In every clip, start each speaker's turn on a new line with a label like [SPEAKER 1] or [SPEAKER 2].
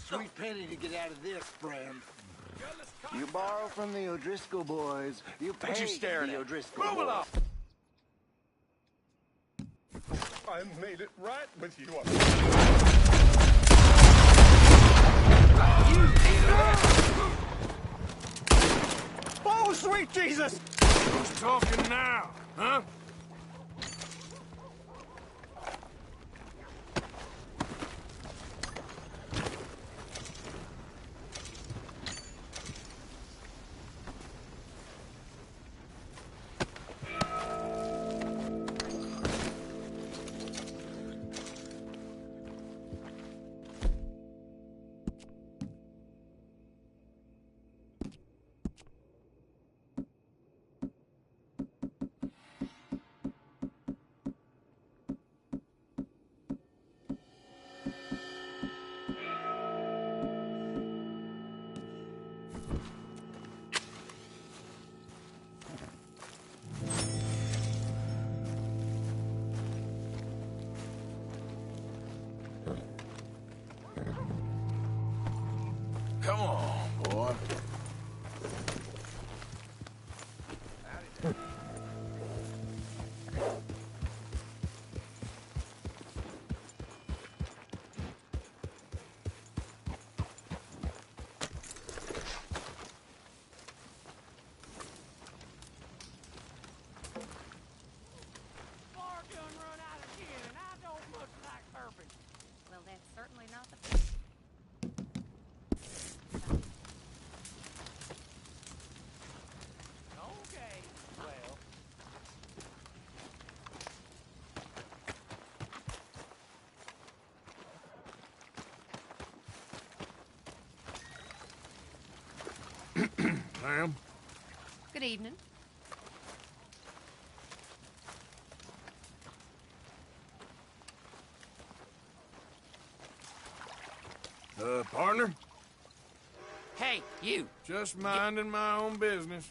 [SPEAKER 1] sweet penny to get out of this, friend. You borrow from the O'Driscoll boys. You pay the O'Driscoll boys. Move along!
[SPEAKER 2] I made it right with you. Oh, sweet Jesus!
[SPEAKER 3] Who's talking now, huh? Come on, boy.
[SPEAKER 4] Well, that's certainly not the... Okay, well...
[SPEAKER 3] Ma'am?
[SPEAKER 4] Good evening.
[SPEAKER 3] Partner?
[SPEAKER 5] Hey, you!
[SPEAKER 3] Just minding my own business.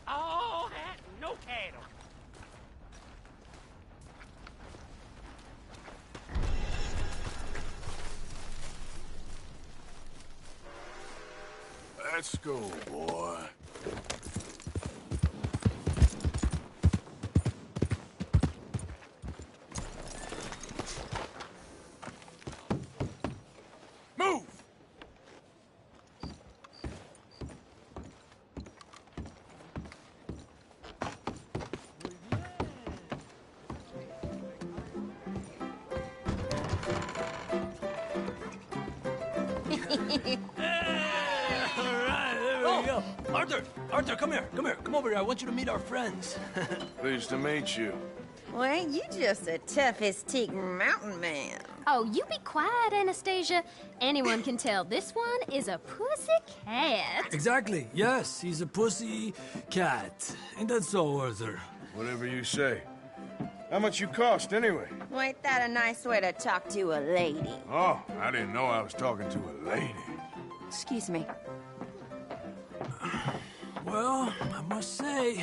[SPEAKER 5] All hat, no cattle.
[SPEAKER 3] Let's go, boy. Move!
[SPEAKER 6] Arthur, come here. Come over here. I want you to meet our friends.
[SPEAKER 3] Pleased to meet you.
[SPEAKER 7] Well, ain't you just the toughest teak mountain man?
[SPEAKER 8] Oh, you be quiet, Anastasia. Anyone can tell this one is a pussy cat.
[SPEAKER 6] Exactly. Yes, he's a pussy cat. Ain't that so, Arthur?
[SPEAKER 3] Whatever you say. How much you cost, anyway?
[SPEAKER 7] Well, ain't that a nice way to talk to a lady?
[SPEAKER 3] Oh, I didn't know I was talking to a lady.
[SPEAKER 7] Excuse me.
[SPEAKER 6] Well, I must say,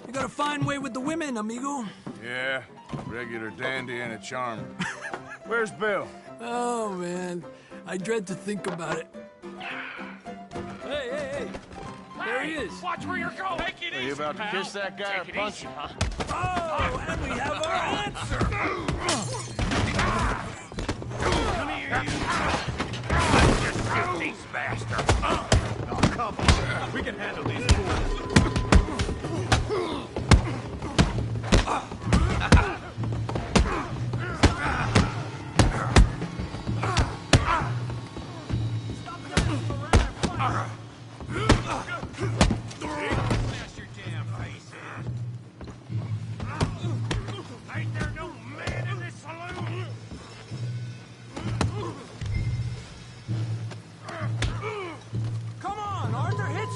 [SPEAKER 6] you got a fine way with the women, amigo.
[SPEAKER 3] Yeah, regular dandy and a charmer. Where's Bill?
[SPEAKER 6] Oh, man. I dread to think about it. Hey! There he is.
[SPEAKER 5] Watch where you're going. Take it
[SPEAKER 3] Are you
[SPEAKER 5] easy,
[SPEAKER 3] about to
[SPEAKER 5] pal.
[SPEAKER 3] kiss that guy or
[SPEAKER 5] Take it
[SPEAKER 3] punch
[SPEAKER 5] easy,
[SPEAKER 3] him?
[SPEAKER 5] huh?
[SPEAKER 6] Oh, and we have our answer.
[SPEAKER 5] Come here, you. Just shoot these bastards.
[SPEAKER 2] Oh, come on. We can handle these fools.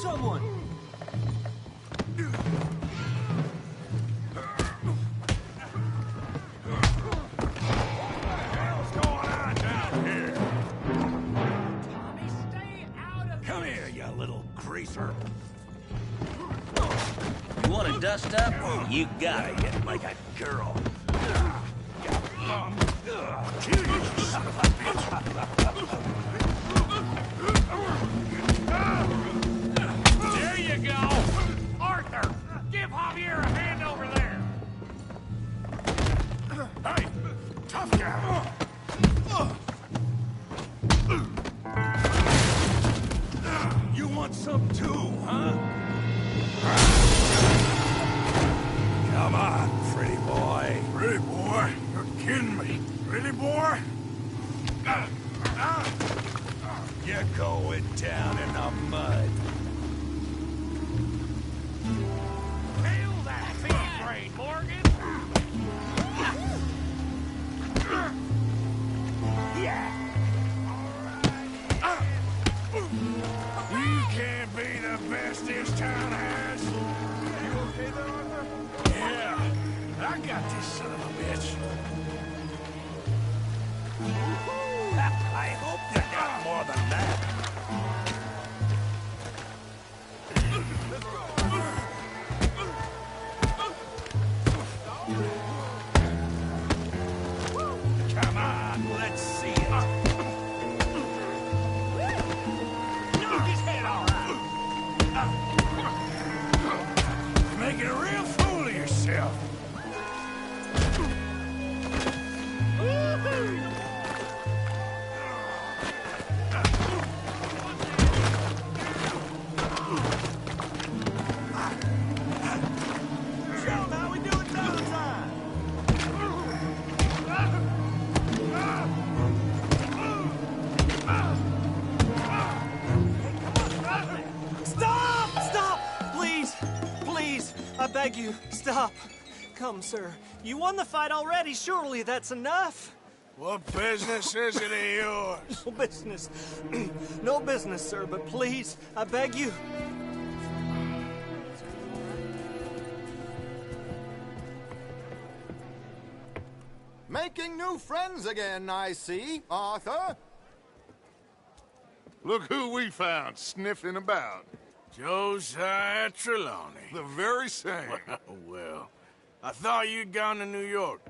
[SPEAKER 6] Someone!
[SPEAKER 5] Come here, you little greaser.
[SPEAKER 9] You want
[SPEAKER 5] wanna dust up? You gotta hit like a girl.
[SPEAKER 3] Kill you, son of a bitch!
[SPEAKER 5] There you go! Arthur, give Javier a hand over there!
[SPEAKER 3] Hey, tough guy! You want some too, huh? Come on, pretty boy. Pretty boy? You're kidding me. Pretty boy? You're going down in the mud.
[SPEAKER 5] Kill that pea brain, Morgan!
[SPEAKER 3] You can't be the best this town has. You okay there, Arthur? Yeah, I got this son of a bitch. I hope you got more than that. Come on, let's see it.
[SPEAKER 5] Knock his head all right!
[SPEAKER 3] You're making a real fool of yourself.
[SPEAKER 2] Show 'em how we do it double time. Stop! Stop! Please! Please! I beg you, stop. Come, sir. You won the fight already. Surely that's enough.
[SPEAKER 3] What business is it of yours?
[SPEAKER 2] No business. No business, sir, but please, I beg you.
[SPEAKER 1] Making new friends again, I see, Arthur.
[SPEAKER 3] Look who we found sniffing about. Josiah Trelawney. The very same. Well, I thought you'd gone to New York.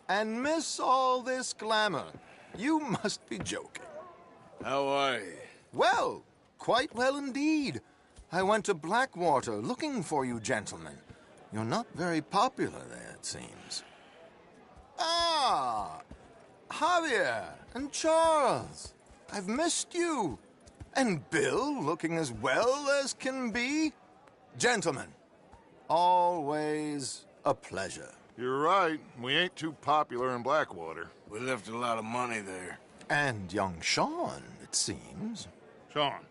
[SPEAKER 1] And miss all this glamour. You must be joking.
[SPEAKER 3] How are you?
[SPEAKER 1] Well, quite well indeed. I went to Blackwater looking for you gentlemen. You're not very popular there, it seems. Ah, Javier and Charles. I've missed you. And Bill looking as well as can be. Gentlemen, always a pleasure.
[SPEAKER 3] You're right. We ain't too popular in Blackwater. We left a lot of money there.
[SPEAKER 1] And young Sean, it seems.
[SPEAKER 3] Sean,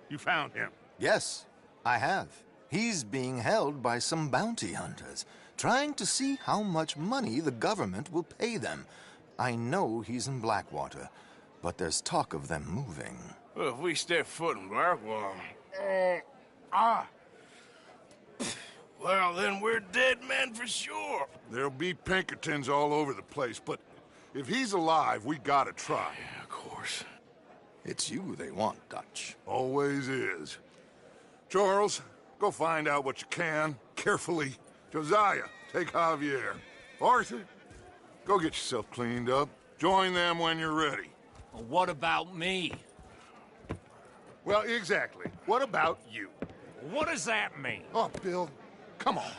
[SPEAKER 3] you found him.
[SPEAKER 1] Yes, I have. He's being held by some bounty hunters, trying to see how much money the government will pay them. I know he's in Blackwater, but there's talk of them moving.
[SPEAKER 3] Well, if we step foot in Blackwater... well, then we're dead men for sure. There'll be Pinkertons all over the place, but if he's alive, we gotta try. Yeah, of course.
[SPEAKER 1] It's you they want, Dutch.
[SPEAKER 3] Always is. Charles, go find out what you can, carefully. Josiah, take Javier. Arthur, go get yourself cleaned up. Join them when you're ready.
[SPEAKER 5] Well, what about me?
[SPEAKER 3] Well, exactly. What about you?
[SPEAKER 5] What does that mean?
[SPEAKER 3] Oh, Bill, come on.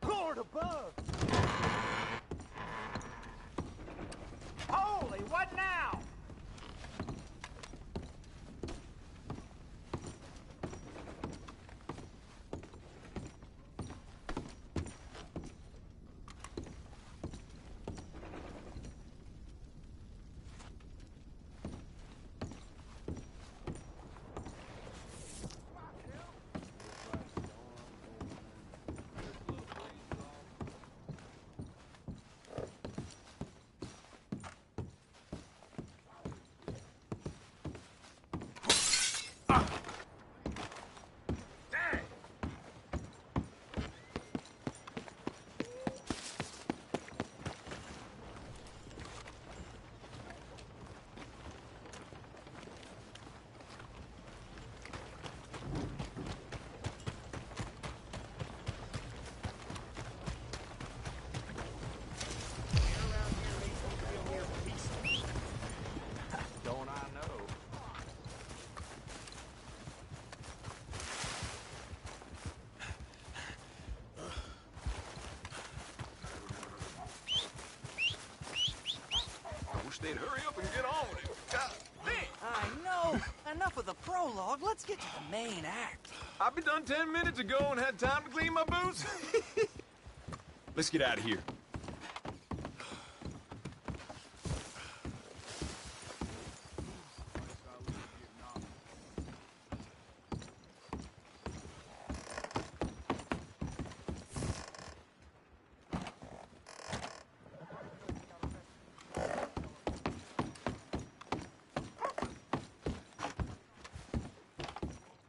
[SPEAKER 2] Lord above! Holy, what now?
[SPEAKER 9] they'd hurry up and get on with it. God damn!
[SPEAKER 2] I know. Enough of the prologue. Let's get to the main act.
[SPEAKER 9] I'll be done 10 minutes ago and had time to clean my boots. Let's get out of here.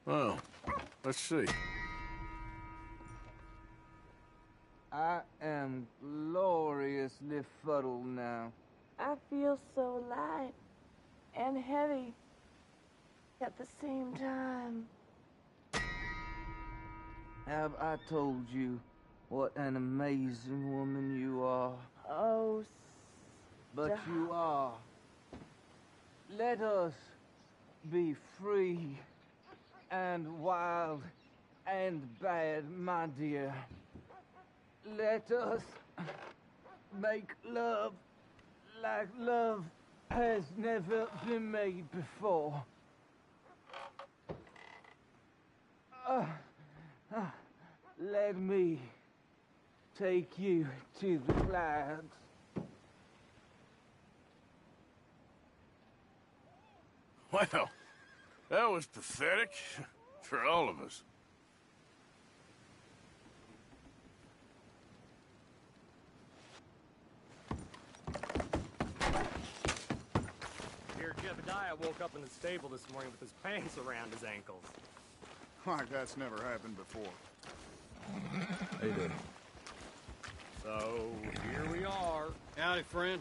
[SPEAKER 9] Well, let's see.
[SPEAKER 10] I am gloriously fuddled now.
[SPEAKER 11] I feel so light and heavy at the same time.
[SPEAKER 10] Have I told you what an amazing woman you are?
[SPEAKER 11] Oh,
[SPEAKER 10] But
[SPEAKER 11] stop.
[SPEAKER 10] you are. Let us be free and wild and bad, my dear. Let us make love like love has never been made before. Let me take you to the clouds.
[SPEAKER 9] Well, that was pathetic for all of us.
[SPEAKER 2] Here, Jebediah woke up in the stable this morning with his pants around his ankles.
[SPEAKER 12] Like that's never happened before.
[SPEAKER 9] Hey there.
[SPEAKER 2] So, here we are.
[SPEAKER 12] Howdy, friend.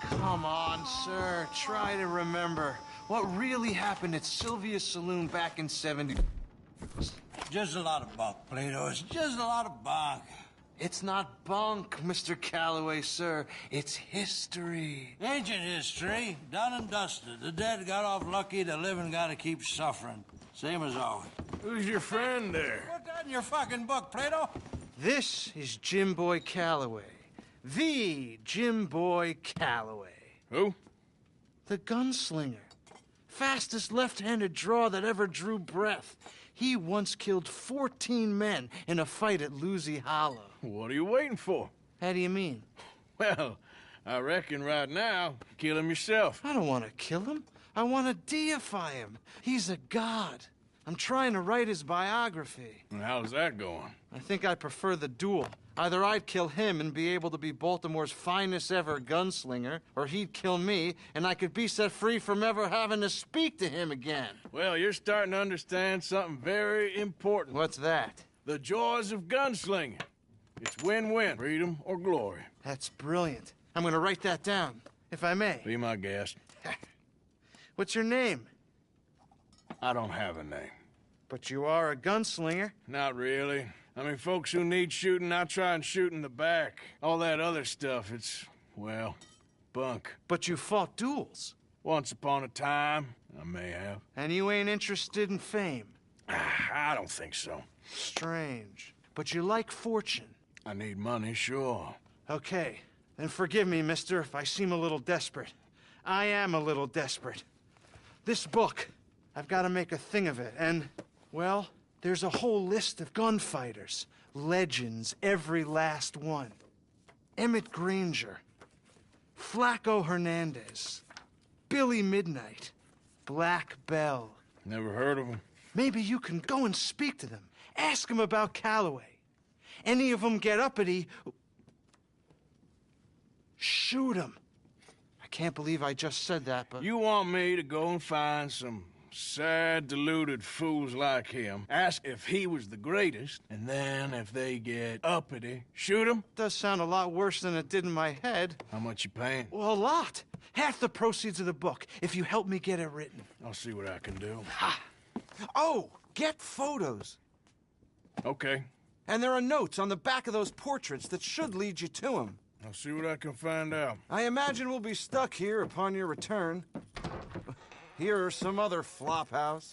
[SPEAKER 13] Come on, sir. Try to remember what really happened at Sylvia's Saloon back in 70.
[SPEAKER 14] Just a lot of bunk, Plato. It's just a lot of bunk.
[SPEAKER 13] It's not bunk, Mr. Calloway, sir. It's history.
[SPEAKER 14] Ancient history, done and dusted. The dead got off lucky, the living gotta keep suffering. Same as always.
[SPEAKER 9] Who's your friend there?
[SPEAKER 14] Put that in your fucking book, Plato.
[SPEAKER 13] This is Jim Boy Calloway. The Jim Boy Calloway.
[SPEAKER 9] Who?
[SPEAKER 13] The gunslinger. Fastest left-handed draw that ever drew breath. He once killed 14 men in a fight at Lucy Hollow.
[SPEAKER 9] What are you waiting for?
[SPEAKER 13] How do you mean?
[SPEAKER 9] Well, I reckon right now, kill him yourself.
[SPEAKER 13] I don't want to kill him. I want to deify him. He's a god. I'm trying to write his biography.
[SPEAKER 9] And how's that going?
[SPEAKER 13] I think I prefer the duel. Either I'd kill him and be able to be Baltimore's finest ever gunslinger, or he'd kill me and I could be set free from ever having to speak to him again.
[SPEAKER 9] Well, you're starting to understand something very important.
[SPEAKER 13] What's that?
[SPEAKER 9] The joys of gunslinging. It's win-win, freedom or glory.
[SPEAKER 13] That's brilliant. I'm going to write that down, if I may.
[SPEAKER 9] Be my guest.
[SPEAKER 13] What's your name?
[SPEAKER 9] I don't have a name.
[SPEAKER 13] But you are a gunslinger.
[SPEAKER 9] Not really. I mean, folks who need shooting, I try and shoot in the back. All that other stuff, it's, well, bunk.
[SPEAKER 13] But you fought duels.
[SPEAKER 9] Once upon a time, I may have.
[SPEAKER 13] And you ain't interested in fame.
[SPEAKER 9] I don't think so.
[SPEAKER 13] Strange. But you like fortune.
[SPEAKER 9] I need money, sure.
[SPEAKER 13] Okay. Then forgive me, mister, if I seem a little desperate. I am a little desperate. This book, I've got to make a thing of it, and, well, there's a whole list of gunfighters. Legends, every last one. Emmett Granger. Flaco Hernandez. Billy Midnight. Black Bell.
[SPEAKER 9] Never heard of him.
[SPEAKER 13] Maybe you can go and speak to them. Ask them about Calloway. Any of them get uppity, shoot them. I can't believe I just said that, but...
[SPEAKER 9] You want me to go and find some sad, deluded fools like him, ask if he was the greatest, and then if they get uppity, shoot him?
[SPEAKER 13] Does sound a lot worse than it did in my head.
[SPEAKER 9] How much you paying?
[SPEAKER 13] Well, a lot. Half the proceeds of the book, if you help me get it written.
[SPEAKER 9] I'll see what I can do.
[SPEAKER 13] Ha! Oh, get photos.
[SPEAKER 9] Okay.
[SPEAKER 13] And there are notes on the back of those portraits that should lead you to him.
[SPEAKER 9] I'll see what I can find out.
[SPEAKER 13] I imagine we'll be stuck here upon your return. Here or some other flophouse.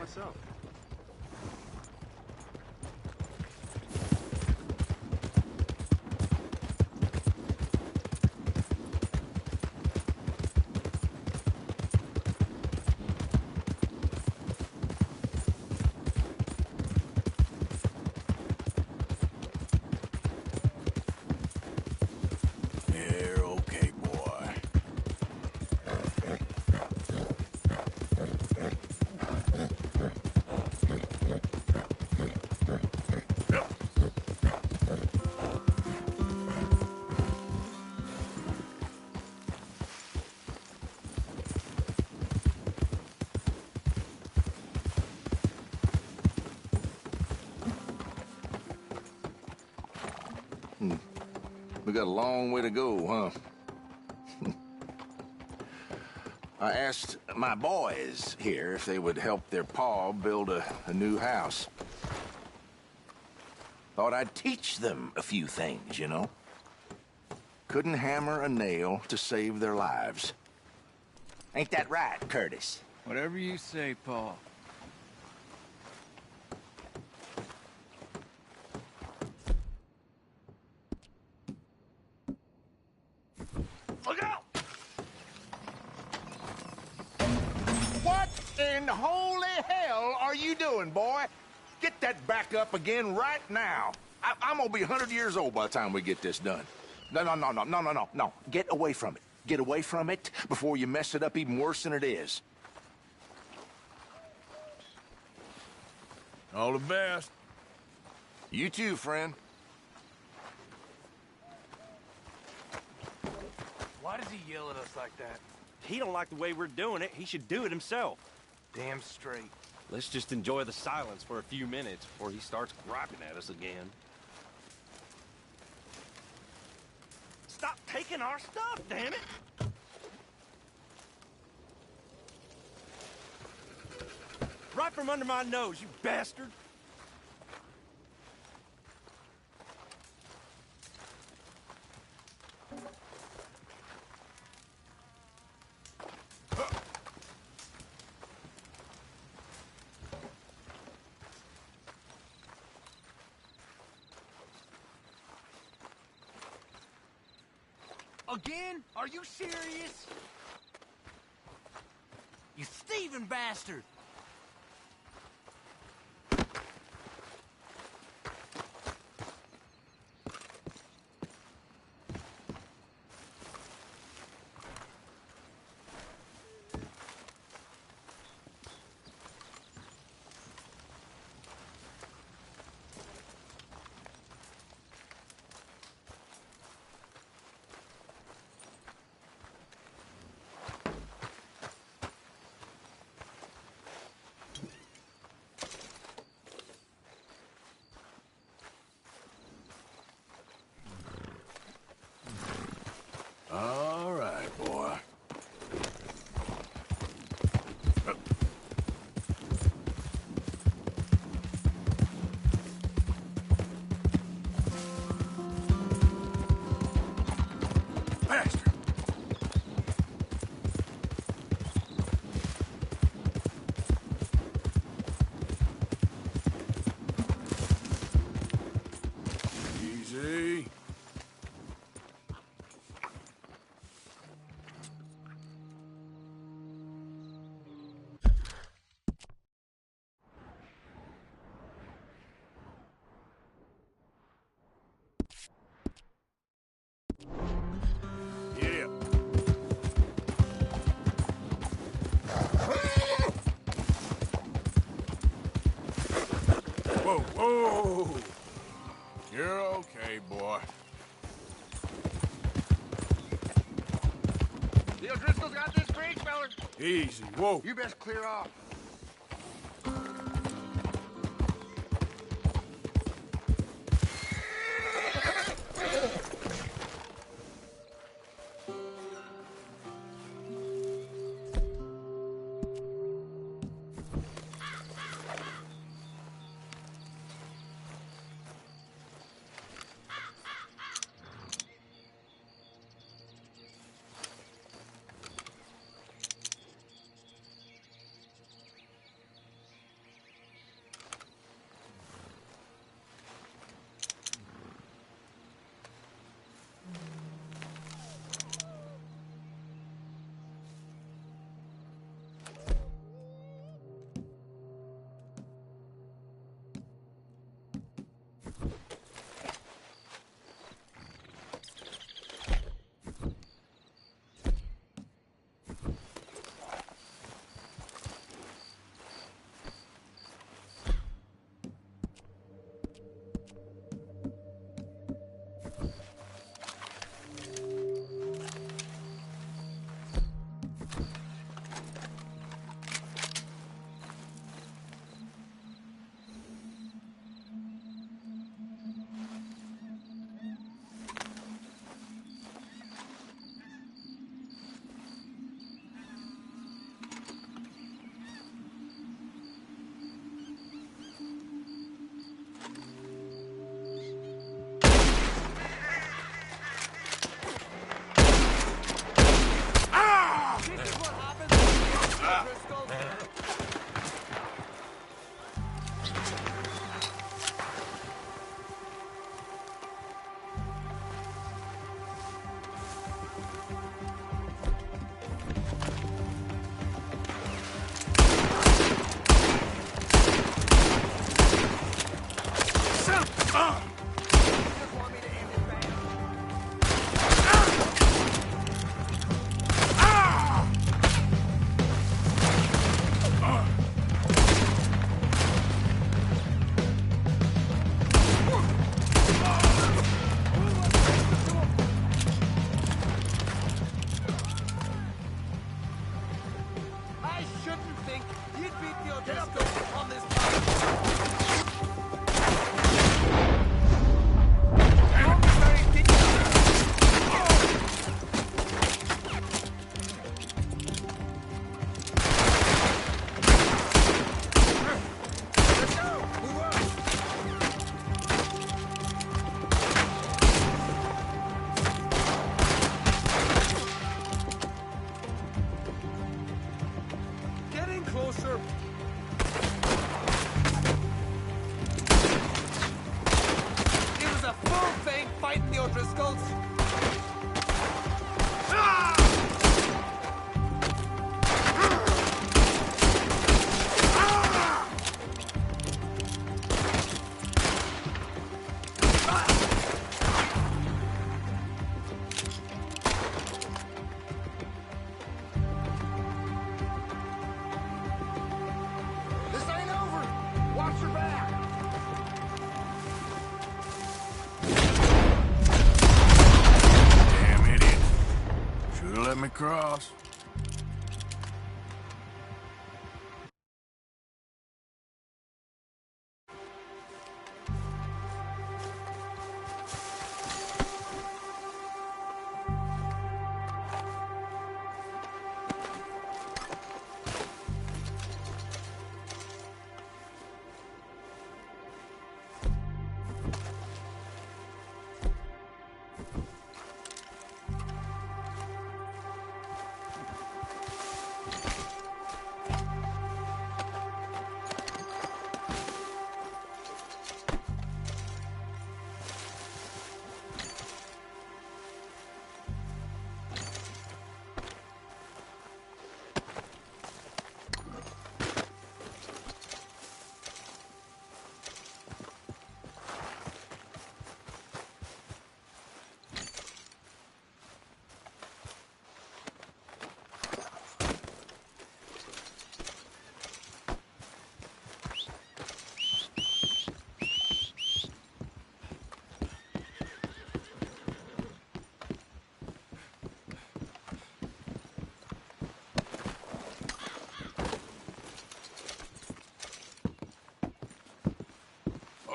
[SPEAKER 2] myself.
[SPEAKER 9] You're okay, boy.
[SPEAKER 15] We got a long way to go, huh? I asked my boys here if they would help their pa build a new house. Thought I'd teach them a few things, you know? Couldn't hammer a nail to save their lives. Ain't that right, Curtis?
[SPEAKER 10] Whatever you say, Paul.
[SPEAKER 15] Look out! What in holy hell are you doing, boy? Get that back up again right now. I'm gonna be 100 years old by the time we get this done. No. Get away from it. Get away from it before you mess it up even worse than it is.
[SPEAKER 9] All the best.
[SPEAKER 15] You too, friend.
[SPEAKER 2] Why does he yell at us like that? He don't like the way we're doing it. He should do it himself. Damn straight. Let's just enjoy the silence for a few minutes before he starts griping at us again. Stop taking our stuff, damn it! Right from under my nose, you bastard!
[SPEAKER 14] Again? Are you serious? You thieving bastard!
[SPEAKER 9] All right, boy.
[SPEAKER 15] Bastard!
[SPEAKER 9] Easy. Yeah. Whoa. You're okay, boy.
[SPEAKER 12] The O'Driscoll's got this creek, feller.
[SPEAKER 9] Easy. Whoa.
[SPEAKER 12] You best clear off.
[SPEAKER 9] Cross.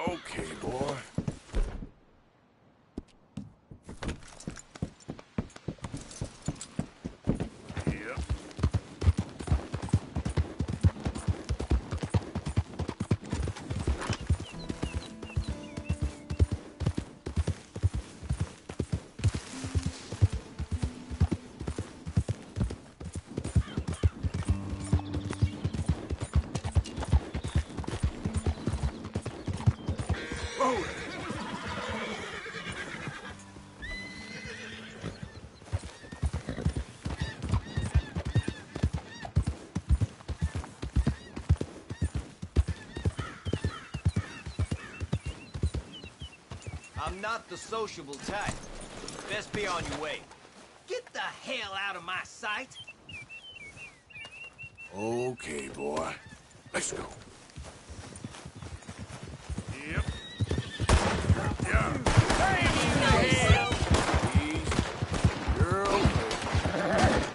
[SPEAKER 9] Okay, boy. Yep.
[SPEAKER 16] I'm not the sociable type. Best be on your way. Get the hell out of my sight!
[SPEAKER 9] Okay, boy. Let's go. Yep. Yeah. Hey, you You're okay.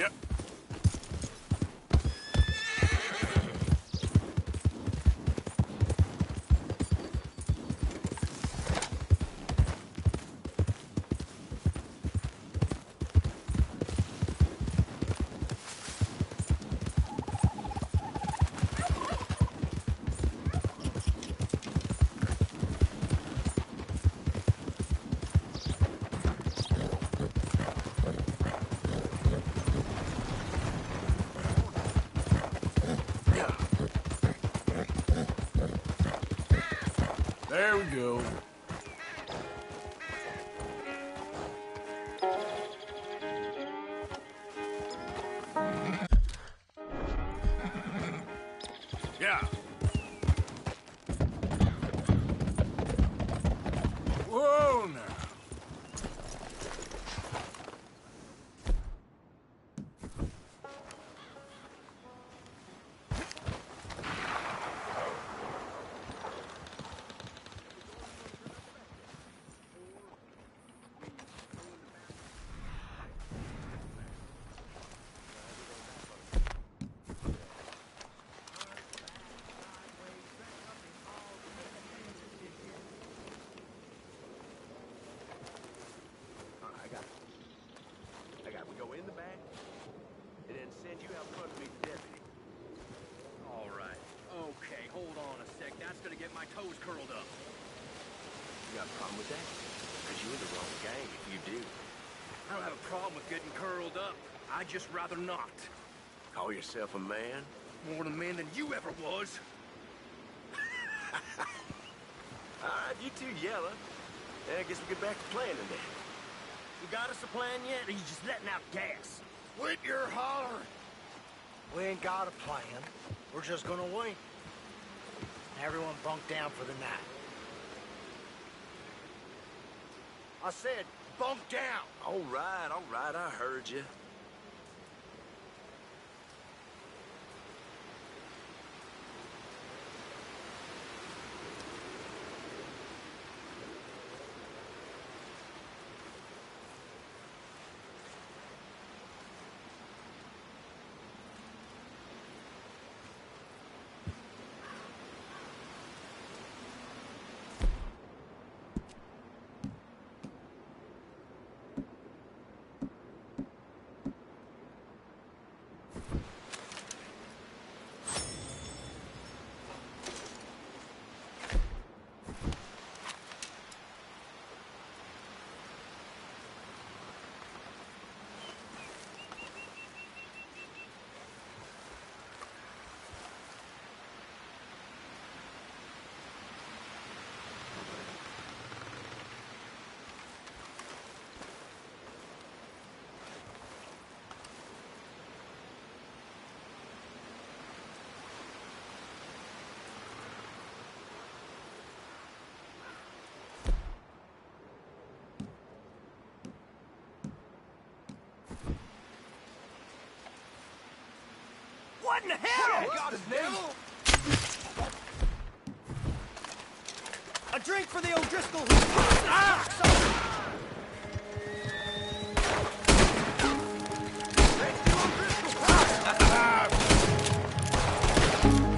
[SPEAKER 3] Yep.
[SPEAKER 9] There we go.
[SPEAKER 3] Yeah.
[SPEAKER 9] Whoa, now.
[SPEAKER 2] We go in the back, and then send you out front to meet the deputy.
[SPEAKER 16] All right. Okay, hold on a sec. That's gonna get my toes curled up.
[SPEAKER 2] You got a problem with that? Because you're in the wrong gang if you do.
[SPEAKER 16] I don't have a problem with getting curled up. I'd just rather not.
[SPEAKER 2] Call yourself a man?
[SPEAKER 16] More of a man than you ever was.
[SPEAKER 2] All right, you two yelling. I guess we get back to planning then.
[SPEAKER 16] You got us a plan yet, or you just letting out gas?
[SPEAKER 15] Quit your hollering.
[SPEAKER 17] We ain't got a plan. We're just gonna wait. Everyone bunk down for the night. I said, bunk down.
[SPEAKER 2] All right, I heard you.
[SPEAKER 16] What in the hell?
[SPEAKER 2] What's the devil?
[SPEAKER 16] A drink for the O'Driscoll who...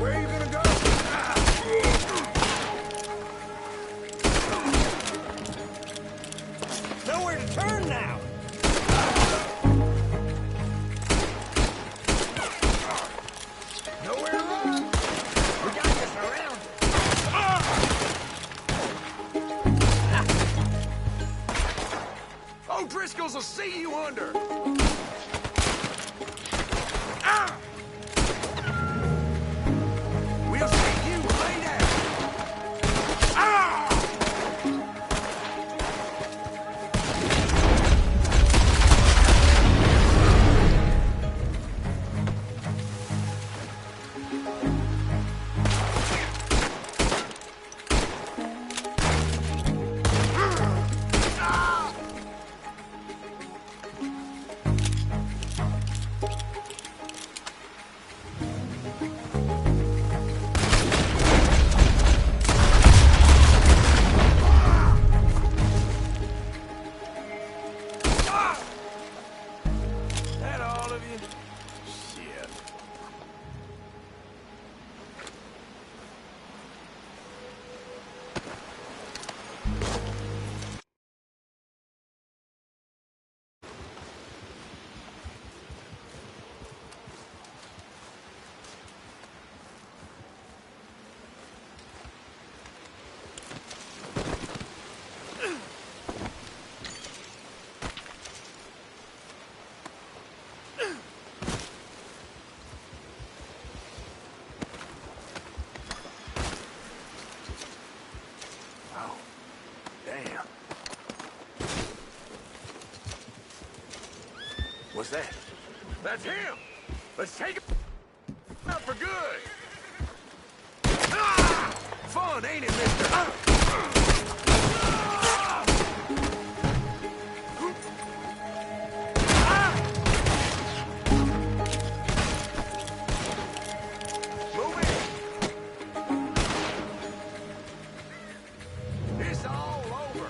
[SPEAKER 3] Where are you gonna go?
[SPEAKER 16] Nowhere to turn now.
[SPEAKER 3] Nowhere to run.
[SPEAKER 16] We got you surrounded.
[SPEAKER 3] O'Driscoll's will see you under. We'll see you later.
[SPEAKER 15] Damn. What's that? That's him! Let's take him out for good! Ah! Fun, ain't it, mister? Move it! It's all over!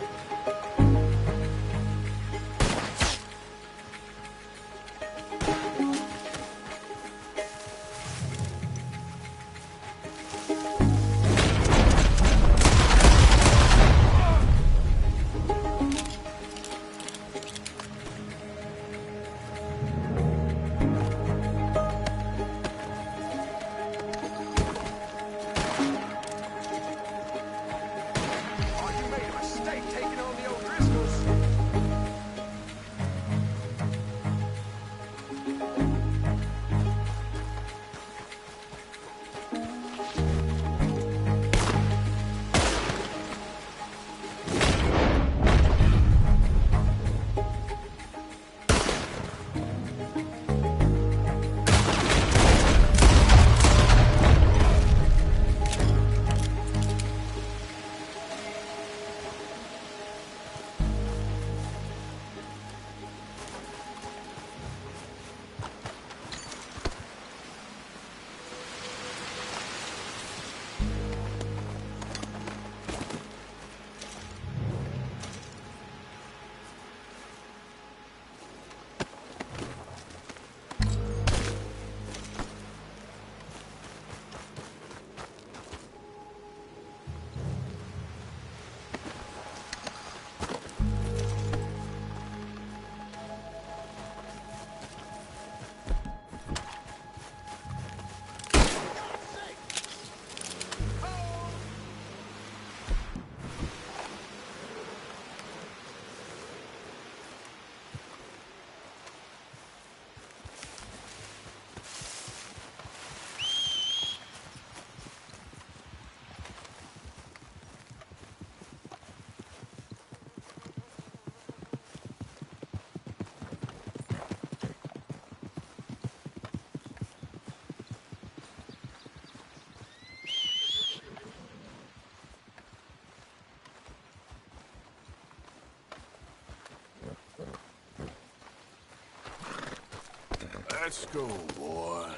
[SPEAKER 15] Let's go, boy.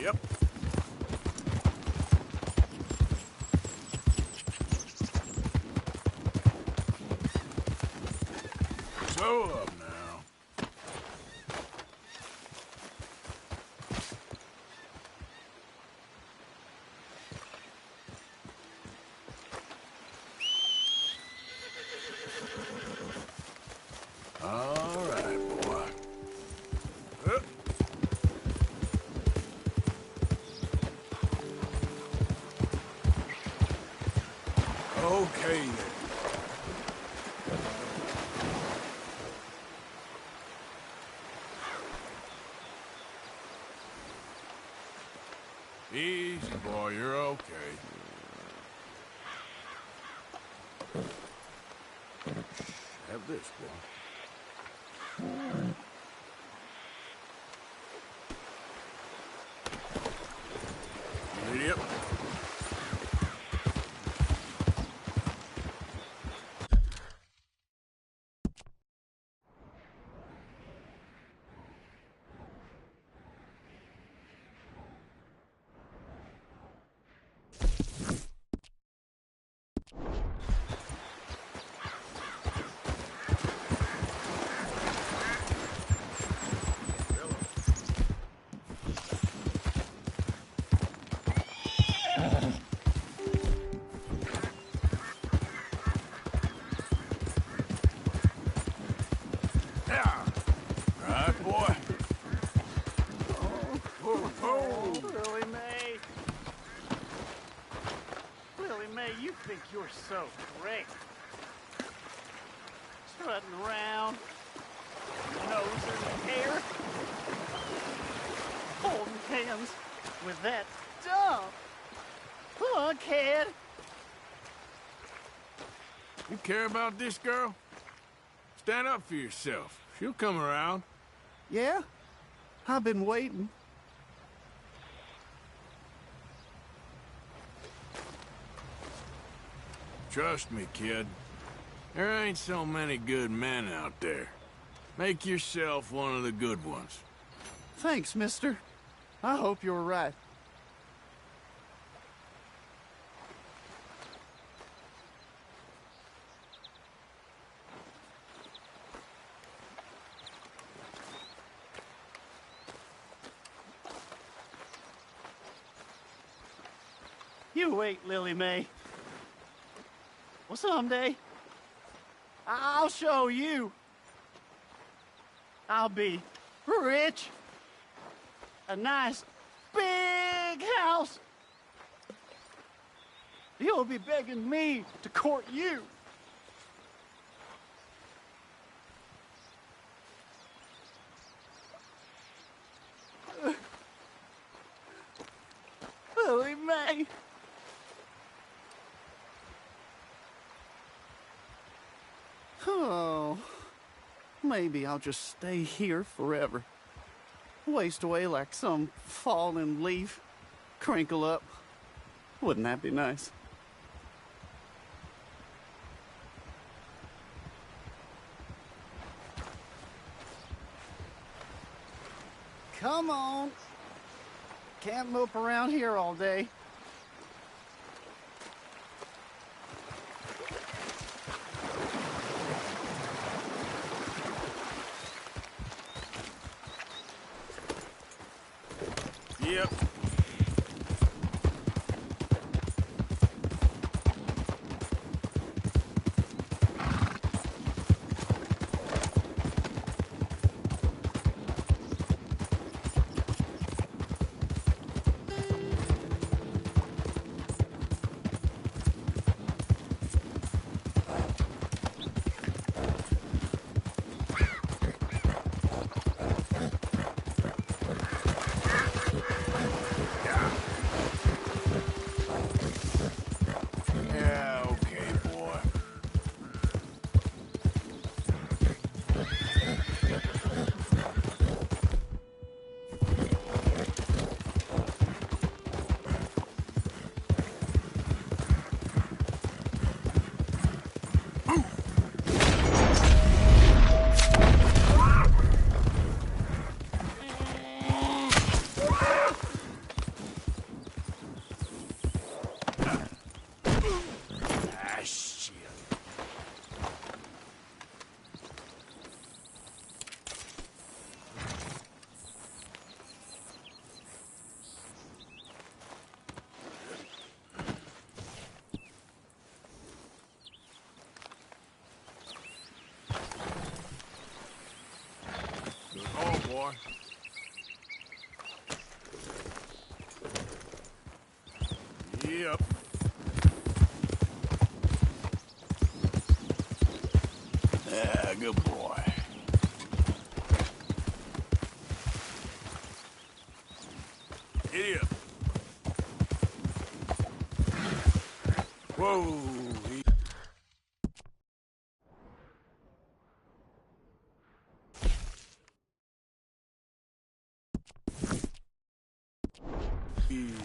[SPEAKER 15] Yep. So up now. All right, boy. Okay, then. Easy, boy. You're okay. Have this, boy. Yep.
[SPEAKER 18] think you're so great. Strutting around, nose in the air, holding hands with that dumb fuckhead.
[SPEAKER 9] You care about this girl? Stand up for yourself. She'll come around.
[SPEAKER 18] Yeah? I've been waiting.
[SPEAKER 9] Trust me, kid. There ain't so many good men out there. Make yourself one of the good ones.
[SPEAKER 18] Thanks, mister. I hope you're right. You wait, Lily Mae. Well, someday, I'll show you. I'll be rich. A nice, big house. You'll be begging me to court you. Lily Mae. Oh, maybe I'll just stay here forever. Waste away like some fallen leaf. Crinkle up. Wouldn't that be nice? Come on. Can't mope around here all day.
[SPEAKER 9] Yep. Boy. Yep. Yeah, good boy. Idiot. Whoa. Easy.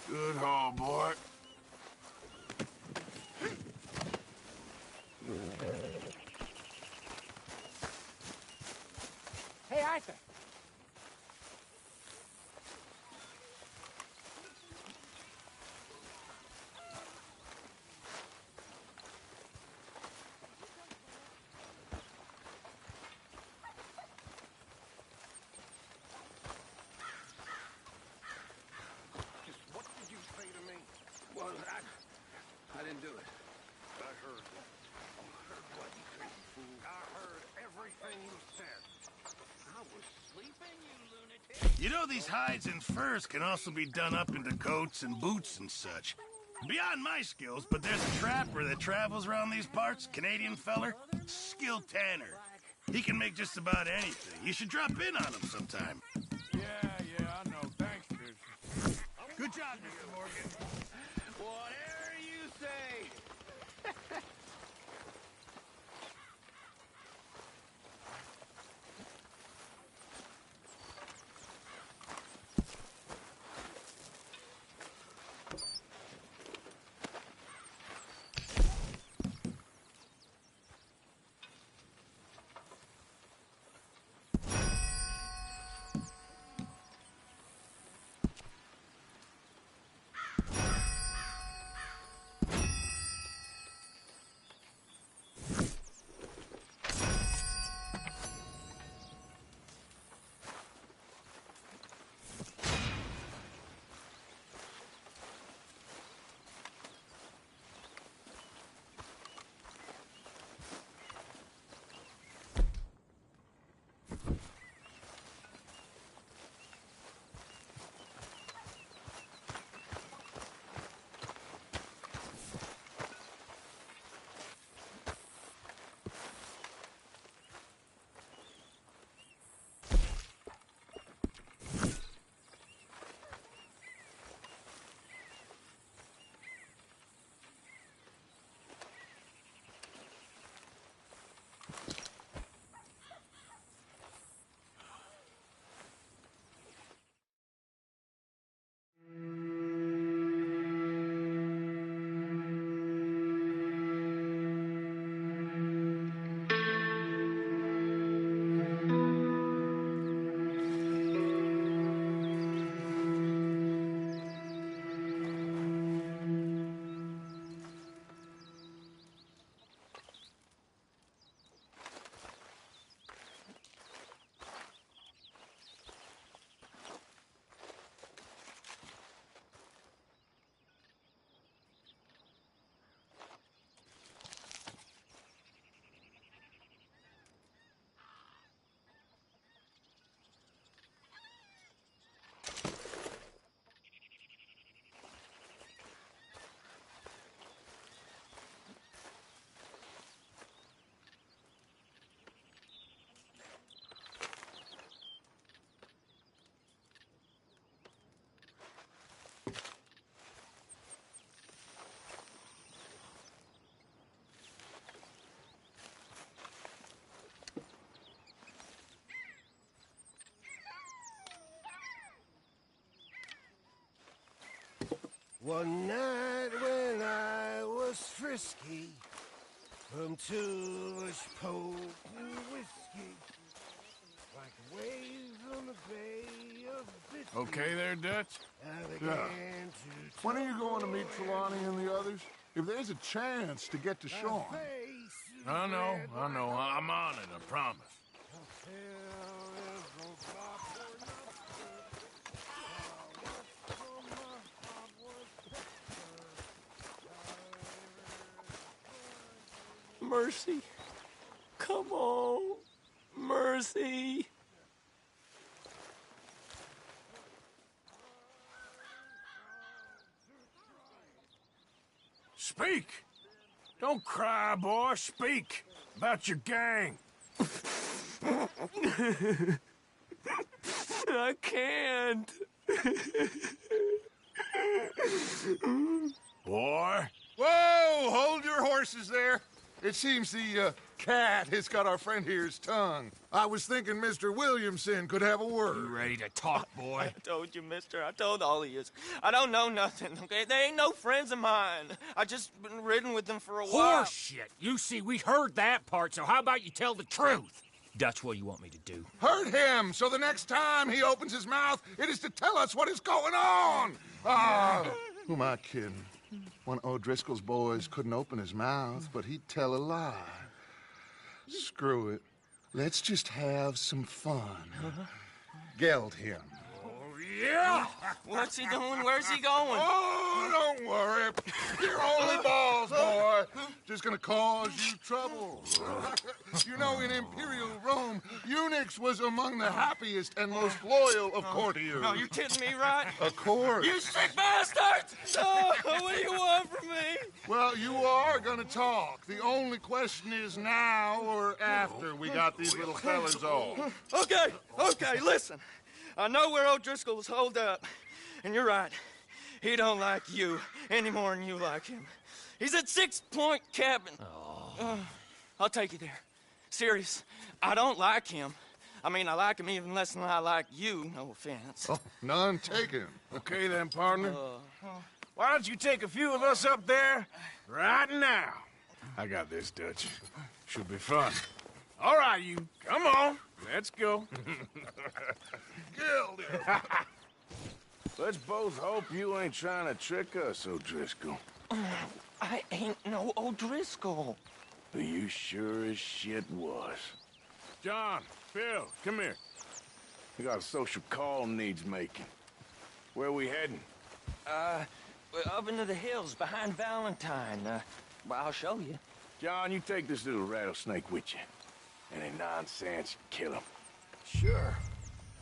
[SPEAKER 9] Good haul, boy.
[SPEAKER 5] Hey, Arthur.
[SPEAKER 2] What did you say to me? Well, I didn't do it. I heard. I heard what you said, fool. I heard everything you said.
[SPEAKER 9] You know these hides and furs can also be done up into coats and boots and such. Beyond my skills, but there's a trapper that travels around these parts, Canadian feller, skilled tanner. He can make just about anything. You should drop in on him sometime.
[SPEAKER 5] Yeah, I know. Thanks, Fish.
[SPEAKER 9] Good job, Mr. Morgan.
[SPEAKER 2] Whatever you say.
[SPEAKER 19] One night when I was frisky, from too much potent whiskey, like waves on the Bay of Biscay.
[SPEAKER 3] Okay there, Dutch?
[SPEAKER 19] I began to
[SPEAKER 3] When are you going to meet Trelawney and the others? If there's a chance to get to Sean.
[SPEAKER 9] I know. I'm on it, I promise.
[SPEAKER 6] Mercy. Come on. Mercy.
[SPEAKER 9] Speak! Don't cry, boy. Speak about your gang.
[SPEAKER 6] I can't.
[SPEAKER 9] Boy.
[SPEAKER 3] Whoa! Hold your horses there. It seems the cat has got our friend here's tongue. I was thinking Mr. Williamson could have a word.
[SPEAKER 2] You ready to talk, boy?
[SPEAKER 6] I told you, mister. I told all of you. I don't know nothing, okay? They ain't no friends of mine. I just been ridden with them for a while.
[SPEAKER 5] Horseshit. You see, we heard that part, so how about you tell the truth? Dutch, what do you want me to do?
[SPEAKER 3] Hurt him, so the next time he opens his mouth, it is to tell us what is going on. Ah, who am I kidding? One of O'Driscoll's boys couldn't open his mouth, but he'd tell a lie. Screw it. Let's just have some fun. Geld him.
[SPEAKER 9] Oh,
[SPEAKER 3] Yeah?
[SPEAKER 6] What's he doing? Where's he going?
[SPEAKER 3] Oh, don't worry. You're only balls, boy. Just gonna cause you trouble. You know, in Imperial Rome, eunuchs was among the happiest and most loyal of courtiers.
[SPEAKER 6] No, you're kidding me, right?
[SPEAKER 3] Of course.
[SPEAKER 6] You sick bastards! Oh, what do you want from me?
[SPEAKER 3] Well, you are gonna talk. The only question is now or after we got these little fellas off.
[SPEAKER 6] Okay, listen. I know where O'Driscoll's holed up, and you're right. He don't like you any more than you like him. He's at 6 Point Cabin. I'll take you there. Serious, I don't like him. I mean, I like him even less than I like you, no offense.
[SPEAKER 3] Oh, none taken.
[SPEAKER 12] Okay then, partner. Why don't you take a few of us up there right now? I got this, Dutch. Should be fun. All right, you. Come on. Let's go.
[SPEAKER 3] Gildy.
[SPEAKER 12] Let's both hope you ain't trying to trick us, O'Driscoll.
[SPEAKER 6] I ain't no O'Driscoll.
[SPEAKER 12] You sure as shit was. John, Phil, come here. We got a social call needs making. Where we heading?
[SPEAKER 6] We're up into the hills behind Valentine. Well, I'll show you.
[SPEAKER 12] John, you take this little rattlesnake with you. Any nonsense, kill him.
[SPEAKER 19] Sure.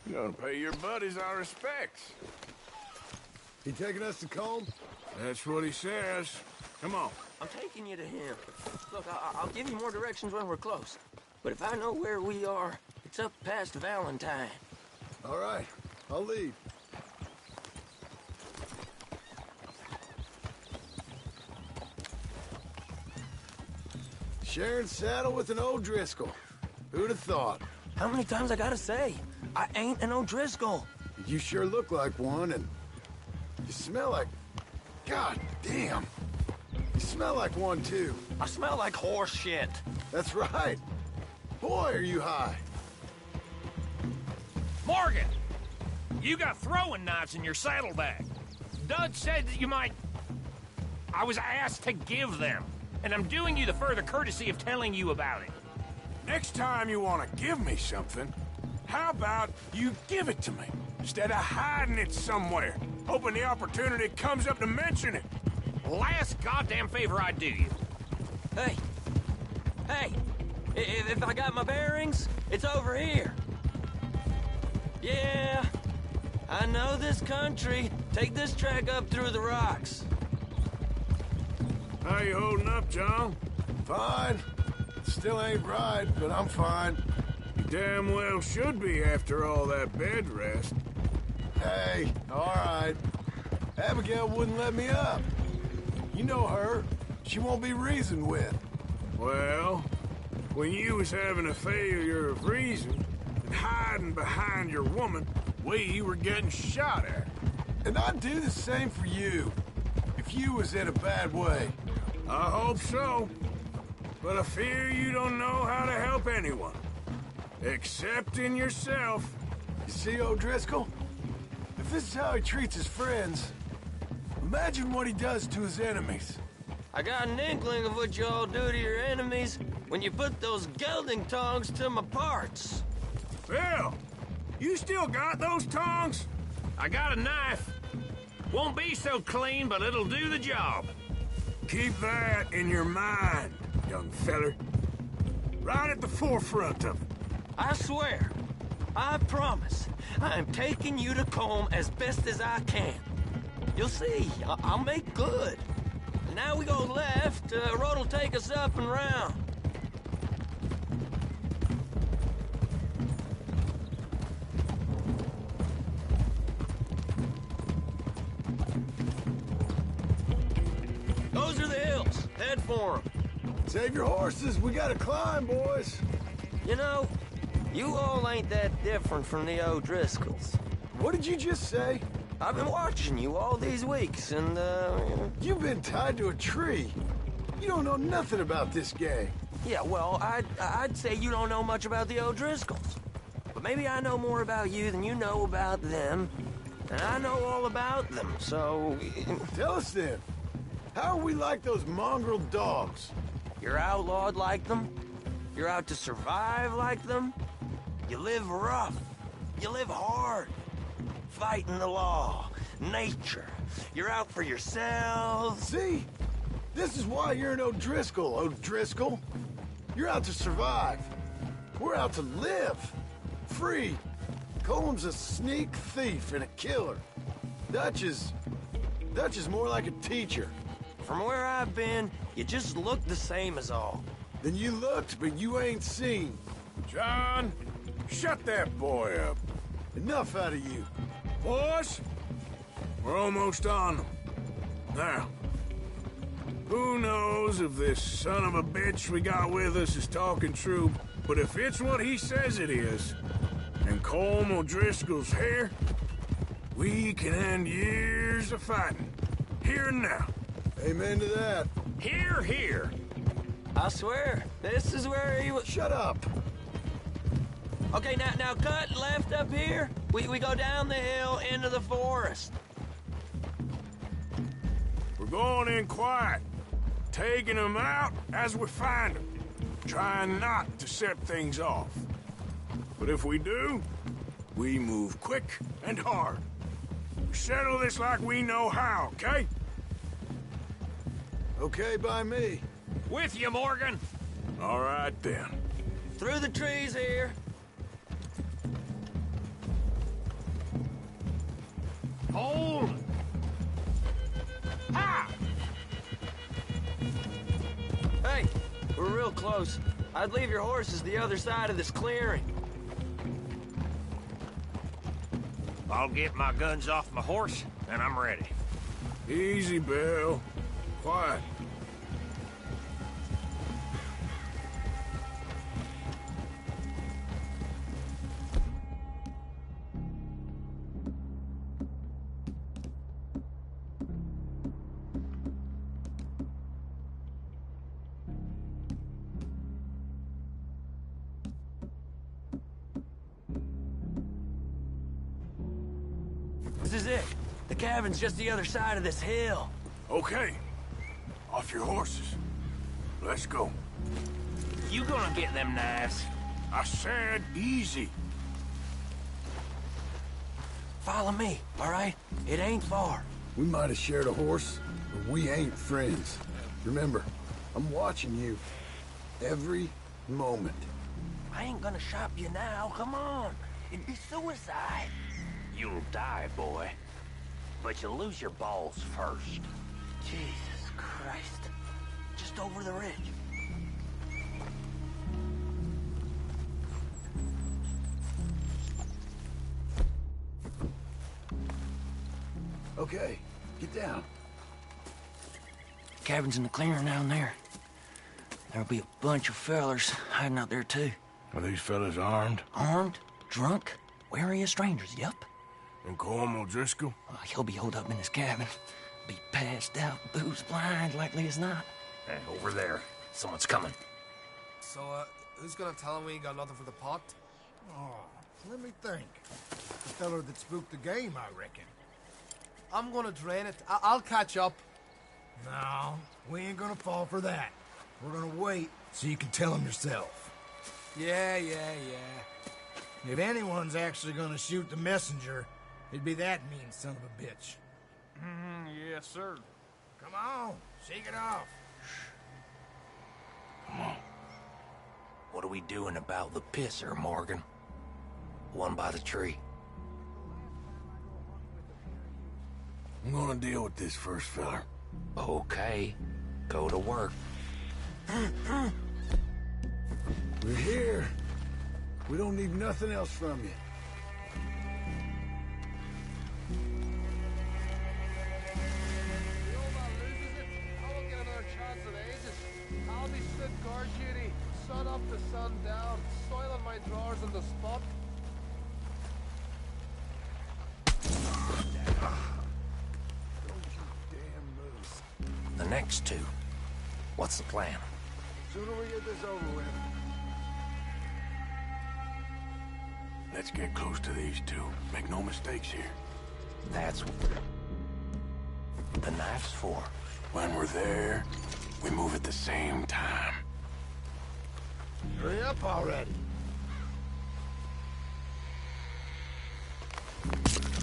[SPEAKER 12] You're gonna pay your buddies our respects.
[SPEAKER 19] He taking us to Combe?
[SPEAKER 12] That's what he says. Come on.
[SPEAKER 6] I'm taking you to him. Look, I'll give you more directions when we're close. But if I know where we are, it's up past Valentine.
[SPEAKER 19] All right, I'll lead. Sharing saddle with an O'Driscoll. Who'd have thought?
[SPEAKER 6] How many times I gotta say? I ain't an O'Driscoll.
[SPEAKER 19] You sure look like one, and you smell like... God damn. You smell like one, too.
[SPEAKER 6] I smell like horse shit.
[SPEAKER 19] That's right. Boy, are you high.
[SPEAKER 5] Morgan! You got throwing knives in your saddlebag. Dud said that you might... I was asked to give them, and I'm doing you the further courtesy of telling you about it.
[SPEAKER 12] Next time you want to give me something, how about you give it to me, instead of hiding it somewhere, hoping the opportunity comes up to mention it?
[SPEAKER 5] Last goddamn favor I do you.
[SPEAKER 6] Hey! If I got my bearings, it's over here. Yeah, I know this country. Take this track up through the rocks.
[SPEAKER 12] How you holding up, John?
[SPEAKER 19] Fine. Still ain't right, but I'm fine.
[SPEAKER 12] You damn well should be after all that bed rest.
[SPEAKER 19] Hey, all right. Abigail wouldn't let me up. You know her. She won't be reasoned with.
[SPEAKER 12] Well, when you was having a failure of reason and hiding behind your woman, we were getting shot at.
[SPEAKER 19] And I'd do the same for you, if you was in a bad way.
[SPEAKER 12] I hope so. But I fear you don't know how to help anyone. Except in yourself.
[SPEAKER 19] You see, O'Driscoll? If this is how he treats his friends, imagine what he does to his enemies.
[SPEAKER 6] I got an inkling of what you all do to your enemies when you put those gelding tongs to my parts.
[SPEAKER 12] Phil, you still got those tongs?
[SPEAKER 5] I got a knife. Won't be so clean, but it'll do the job.
[SPEAKER 12] Keep that in your mind, young feller. Right at the forefront of it.
[SPEAKER 6] I swear, I promise, I am taking you to Combe as best as I can. You'll see, I'll make good. Now we go left, road will take us up and round. Those are the hills. Head for them.
[SPEAKER 19] Save your horses. We gotta climb, boys.
[SPEAKER 6] You know, you all ain't that different from the O'Driscolls.
[SPEAKER 19] What did you just say?
[SPEAKER 6] I've been watching you all these weeks, and,
[SPEAKER 19] You've been tied to a tree. You don't know nothing about this gang.
[SPEAKER 6] Yeah, well, I'd say you don't know much about the O'Driscolls. But maybe I know more about you than you know about them. And I know all about them, so...
[SPEAKER 19] Tell us then. How are we like those mongrel dogs?
[SPEAKER 6] You're outlawed like them. You're out to survive like them. You live rough. You live hard. fighting the law, nature. You're out for yourselves.
[SPEAKER 19] See? This is why you're an O'Driscoll, O'Driscoll. You're out to survive. We're out to live. Free. Colm's a sneak thief and a killer. Dutch is more like a teacher.
[SPEAKER 6] From where I've been, you just look the same as all.
[SPEAKER 19] Then you looked, but you ain't seen.
[SPEAKER 12] John, shut that boy up.
[SPEAKER 19] Enough out of you.
[SPEAKER 12] Boys, we're almost on them. Now, who knows if this son of a bitch we got with us is talking true, but if it's what he says it is, and Colm O'Driscoll's here, we can end years of fighting. Here and now.
[SPEAKER 19] Amen to that.
[SPEAKER 12] Here, here.
[SPEAKER 6] I swear, this is where he was...
[SPEAKER 19] Shut up.
[SPEAKER 6] Okay, now cut left up here. We go down the hill into the forest.
[SPEAKER 12] We're going in quiet, taking them out as we find them, trying not to set things off. But if we do, we move quick and hard. We settle this like we know how, okay?
[SPEAKER 19] Okay by me.
[SPEAKER 5] With you, Morgan.
[SPEAKER 12] All right, then.
[SPEAKER 6] Through the trees here.
[SPEAKER 5] Hold! Ha!
[SPEAKER 6] Hey, we're real close. I'd leave your horses the other side of this clearing.
[SPEAKER 5] I'll get my guns off my horse, and I'm ready.
[SPEAKER 12] Easy, Bill. Quiet.
[SPEAKER 6] This is it. The cabin's just the other side of this hill.
[SPEAKER 12] Okay. Off your horses. Let's go.
[SPEAKER 5] You gonna get them knives?
[SPEAKER 12] I said easy.
[SPEAKER 6] Follow me, all right? It ain't far.
[SPEAKER 19] We might have shared a horse, but we ain't friends. Remember, I'm watching you. Every moment.
[SPEAKER 6] I ain't gonna shop you now. Come on. It'd be suicide.
[SPEAKER 5] You'll die, boy. But you'll lose your balls first.
[SPEAKER 6] Jesus Christ. Just over the ridge.
[SPEAKER 19] Okay, get down.
[SPEAKER 6] Cabin's in the clearing down there. There'll be a bunch of fellers hiding out there, too.
[SPEAKER 12] Are these fellas armed?
[SPEAKER 6] Armed? Drunk? Wary of strangers, yup.
[SPEAKER 12] And Colm O'Driscoll?
[SPEAKER 6] He'll be holed up in his cabin. Be passed out, booze blind, likely as not.
[SPEAKER 5] Hey, over there. Someone's coming.
[SPEAKER 20] So, who's gonna tell him we ain't got nothing for the pot?
[SPEAKER 17] Oh, let me think. The feller that spooked the game, I reckon.
[SPEAKER 20] I'm gonna drain it. I'll catch up.
[SPEAKER 17] No, we ain't gonna fall for that. We're gonna wait so you can tell him yourself.
[SPEAKER 20] Yeah.
[SPEAKER 17] If anyone's actually gonna shoot the messenger, it'd be that mean son of a bitch.
[SPEAKER 20] Yes, sir.
[SPEAKER 17] Come on, shake it off.
[SPEAKER 5] Come on. What are we doing about the pisser, Morgan? One by the tree.
[SPEAKER 12] I'm gonna deal with this first fella.
[SPEAKER 5] Okay. Go to work.
[SPEAKER 19] We're here. We don't need nothing else from you.
[SPEAKER 20] I'll be stood guard duty, sun up to sun down, soiling my drawers on the spot.
[SPEAKER 5] The next two. What's the plan?
[SPEAKER 19] Sooner we get this over with.
[SPEAKER 12] Let's get close to these two. Make no mistakes here.
[SPEAKER 5] That's what the knife's for.
[SPEAKER 12] When we're there, we move at the same time.
[SPEAKER 17] Hurry up already.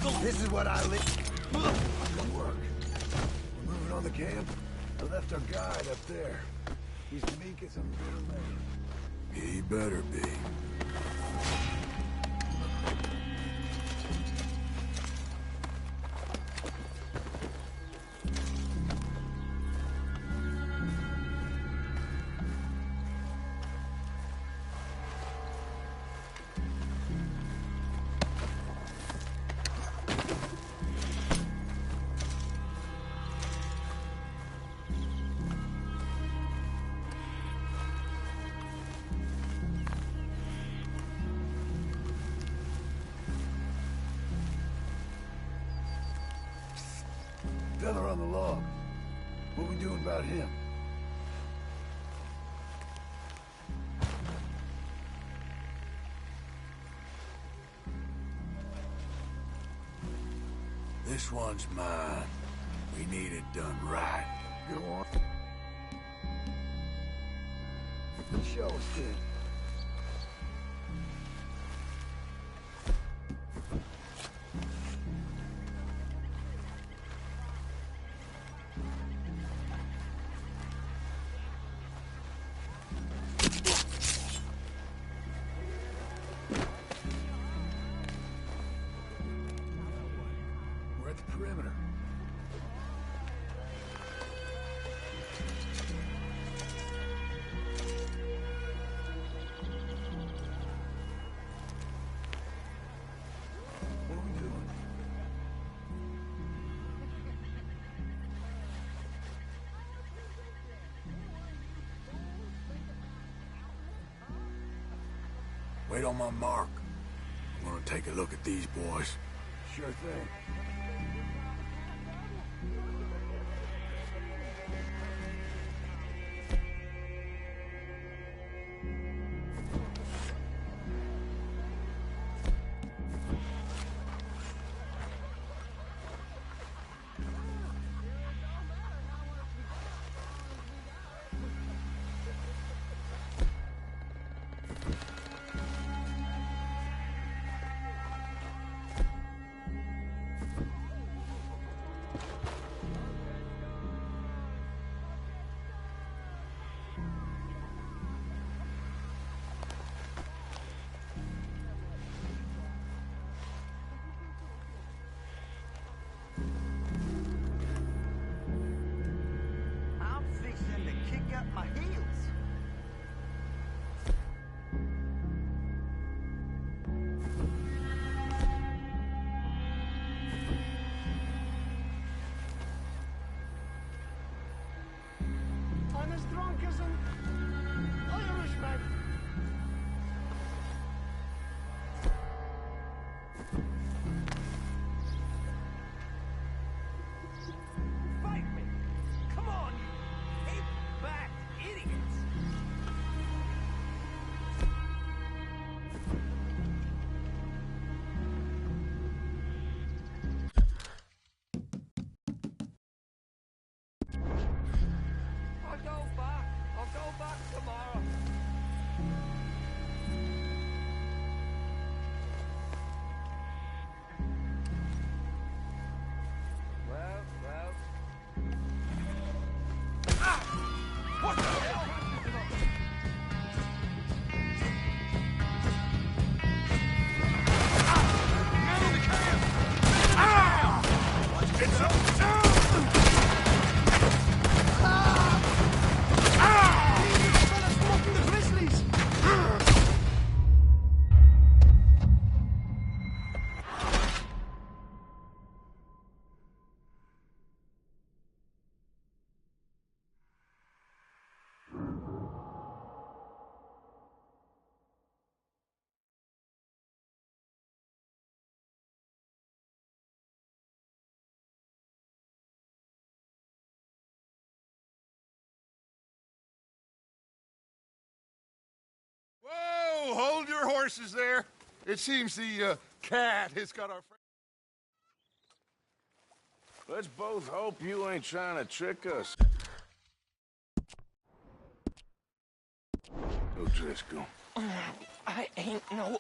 [SPEAKER 6] O'Driscoll!
[SPEAKER 19] This is what I live. Good work. We're moving on the camp. I left our guide up there. He's meek as a bitter man. He better be. Fella on the log. What we doing about him? This one's mine. We need it done right. Go on. Show us then. Perimeter. What are we doing? Wait on my mark. I'm gonna take a look at these boys. Sure thing.
[SPEAKER 17] My heels. I'm as drunk as an Irishman. Fight me! Come on, you hip-back idiots! I'll go back tomorrow. Well. What the hell?
[SPEAKER 3] Whoa! Hold your horses there. It seems the cat has got our friend.
[SPEAKER 12] Let's both hope you ain't trying to trick us. O'Driscoll.
[SPEAKER 6] I ain't no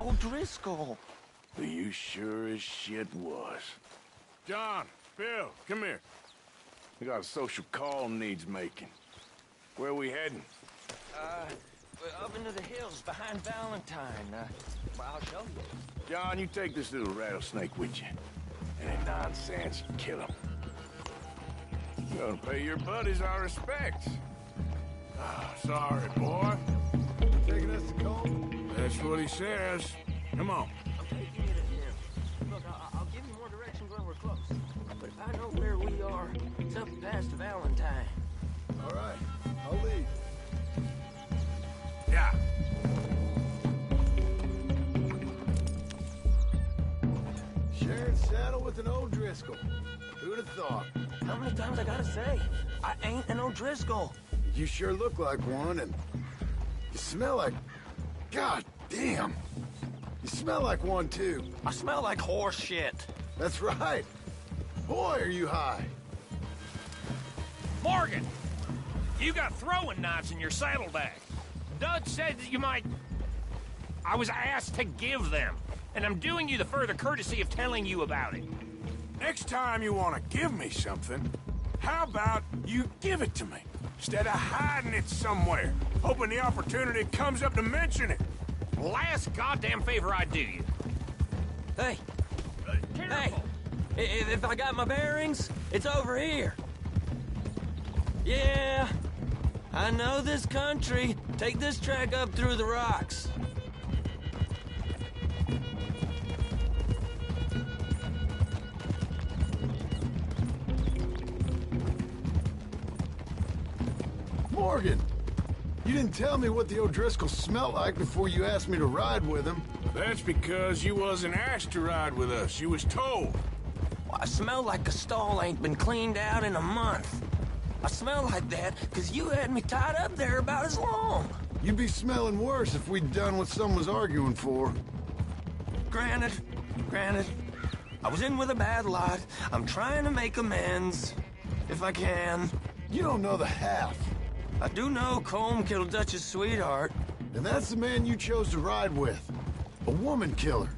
[SPEAKER 6] O'Driscoll.
[SPEAKER 9] You sure as shit was. John, Bill, come here. We got a social call needs making. Where are we heading?
[SPEAKER 6] We're up into the hills behind Valentine. Well, I'll show you.
[SPEAKER 9] John, you take this little rattlesnake with you. Any nonsense, kill him. You're gonna pay your buddies our respects. Sorry, boy.
[SPEAKER 19] Taking us to Cole?
[SPEAKER 9] That's what he says. Come on.
[SPEAKER 6] I'm taking you to him. Look, I'll give you more directions when we're close. But if I know where we are, it's up past Valentine.
[SPEAKER 19] All right, I'll leave.
[SPEAKER 9] Yeah.
[SPEAKER 19] Sharing saddle with an O'Driscoll. Who'd have thought?
[SPEAKER 6] How many times I gotta say? I ain't an O'Driscoll.
[SPEAKER 19] You sure look like one, and you smell like... God damn! You smell like one, too.
[SPEAKER 6] I smell like horse shit.
[SPEAKER 19] That's right. Boy, are you high.
[SPEAKER 5] Morgan! You got throwing knives in your saddlebag. Dud said that you might... I was asked to give them, and I'm doing you the further courtesy of telling you about it.
[SPEAKER 9] Next time you want to give me something, how about you give it to me, instead of hiding it somewhere, hoping the opportunity comes up to mention it?
[SPEAKER 5] Last goddamn favor I do you.
[SPEAKER 6] Hey. Hey. If I got my bearings, it's over here. Yeah. I know this country. Take this track up through the rocks.
[SPEAKER 19] Morgan! You didn't tell me what the O'Driscoll smelled like before you asked me to ride with him.
[SPEAKER 9] That's because you wasn't asked to ride with us. You was told.
[SPEAKER 6] Well, I smell like a stall ain't been cleaned out in a month. I smell like that because you had me tied up there about as long.
[SPEAKER 19] You'd be smelling worse if we'd done what someone was arguing for.
[SPEAKER 6] Granted. I was in with a bad lot. I'm trying to make amends, if I can.
[SPEAKER 19] You don't know the half.
[SPEAKER 6] I do know Colm killed Dutch's sweetheart.
[SPEAKER 19] And that's the man you chose to ride with. A woman killer.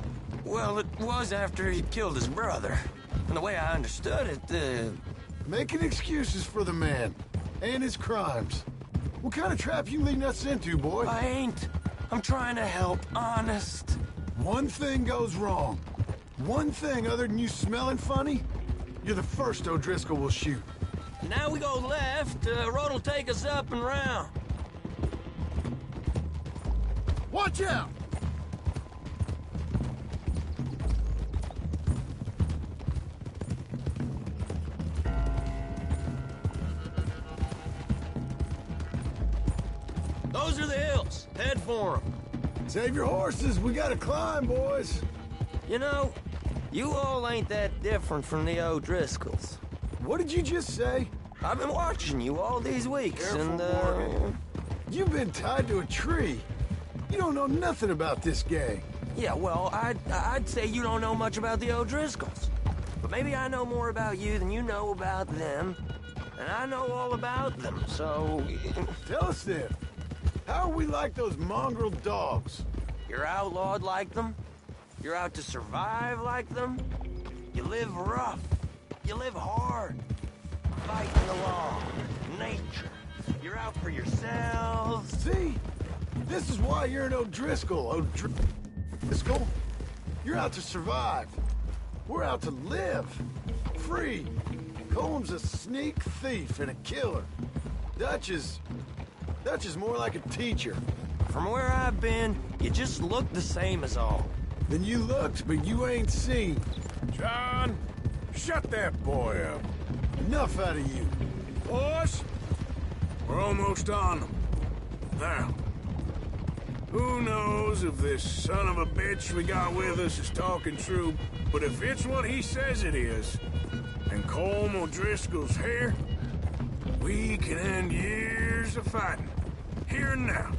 [SPEAKER 6] Well, it was after he killed his brother. And the way I understood it,
[SPEAKER 19] Making excuses for the man. And his crimes. What kind of trap you leading us into, boy?
[SPEAKER 6] I ain't. I'm trying to help, honest.
[SPEAKER 19] One thing goes wrong. One thing other than you smelling funny, you're the first O'Driscoll will shoot.
[SPEAKER 6] Now we go left, road'll take us up and round.
[SPEAKER 19] Watch out!
[SPEAKER 6] Those are the hills. Head for them.
[SPEAKER 19] Save your horses. We gotta climb, boys.
[SPEAKER 6] You know, you all ain't that different from the O'Driscolls.
[SPEAKER 19] What did you just say?
[SPEAKER 6] I've been watching you all these weeks,
[SPEAKER 19] Careful, Morgan. You've been tied to a tree. You don't know nothing about this gang.
[SPEAKER 6] Yeah, well, I'd say you don't know much about the O'Driscolls. But maybe I know more about you than you know about them. And I know all about them, so...
[SPEAKER 19] Tell us then. How are we like those mongrel dogs?
[SPEAKER 6] You're outlawed like them. You're out to survive like them. You live rough. You live hard. Fighting the law. Nature. You're out for yourselves.
[SPEAKER 19] See? This is why you're an O'Driscoll. O'Driscoll? You're out to survive. We're out to live. Free. Colm's a sneak thief and a killer. Dutch is more like a teacher.
[SPEAKER 6] From where I've been, you just look the same as all.
[SPEAKER 19] Then you looked, but you ain't seen.
[SPEAKER 9] John, shut that boy up.
[SPEAKER 19] Enough out of you.
[SPEAKER 9] Boys, we're almost on them. Now, who knows if this son of a bitch we got with us is talking true, but if it's what he says it is, and Colm O'Driscoll's here, we can end years of fighting. Here and now.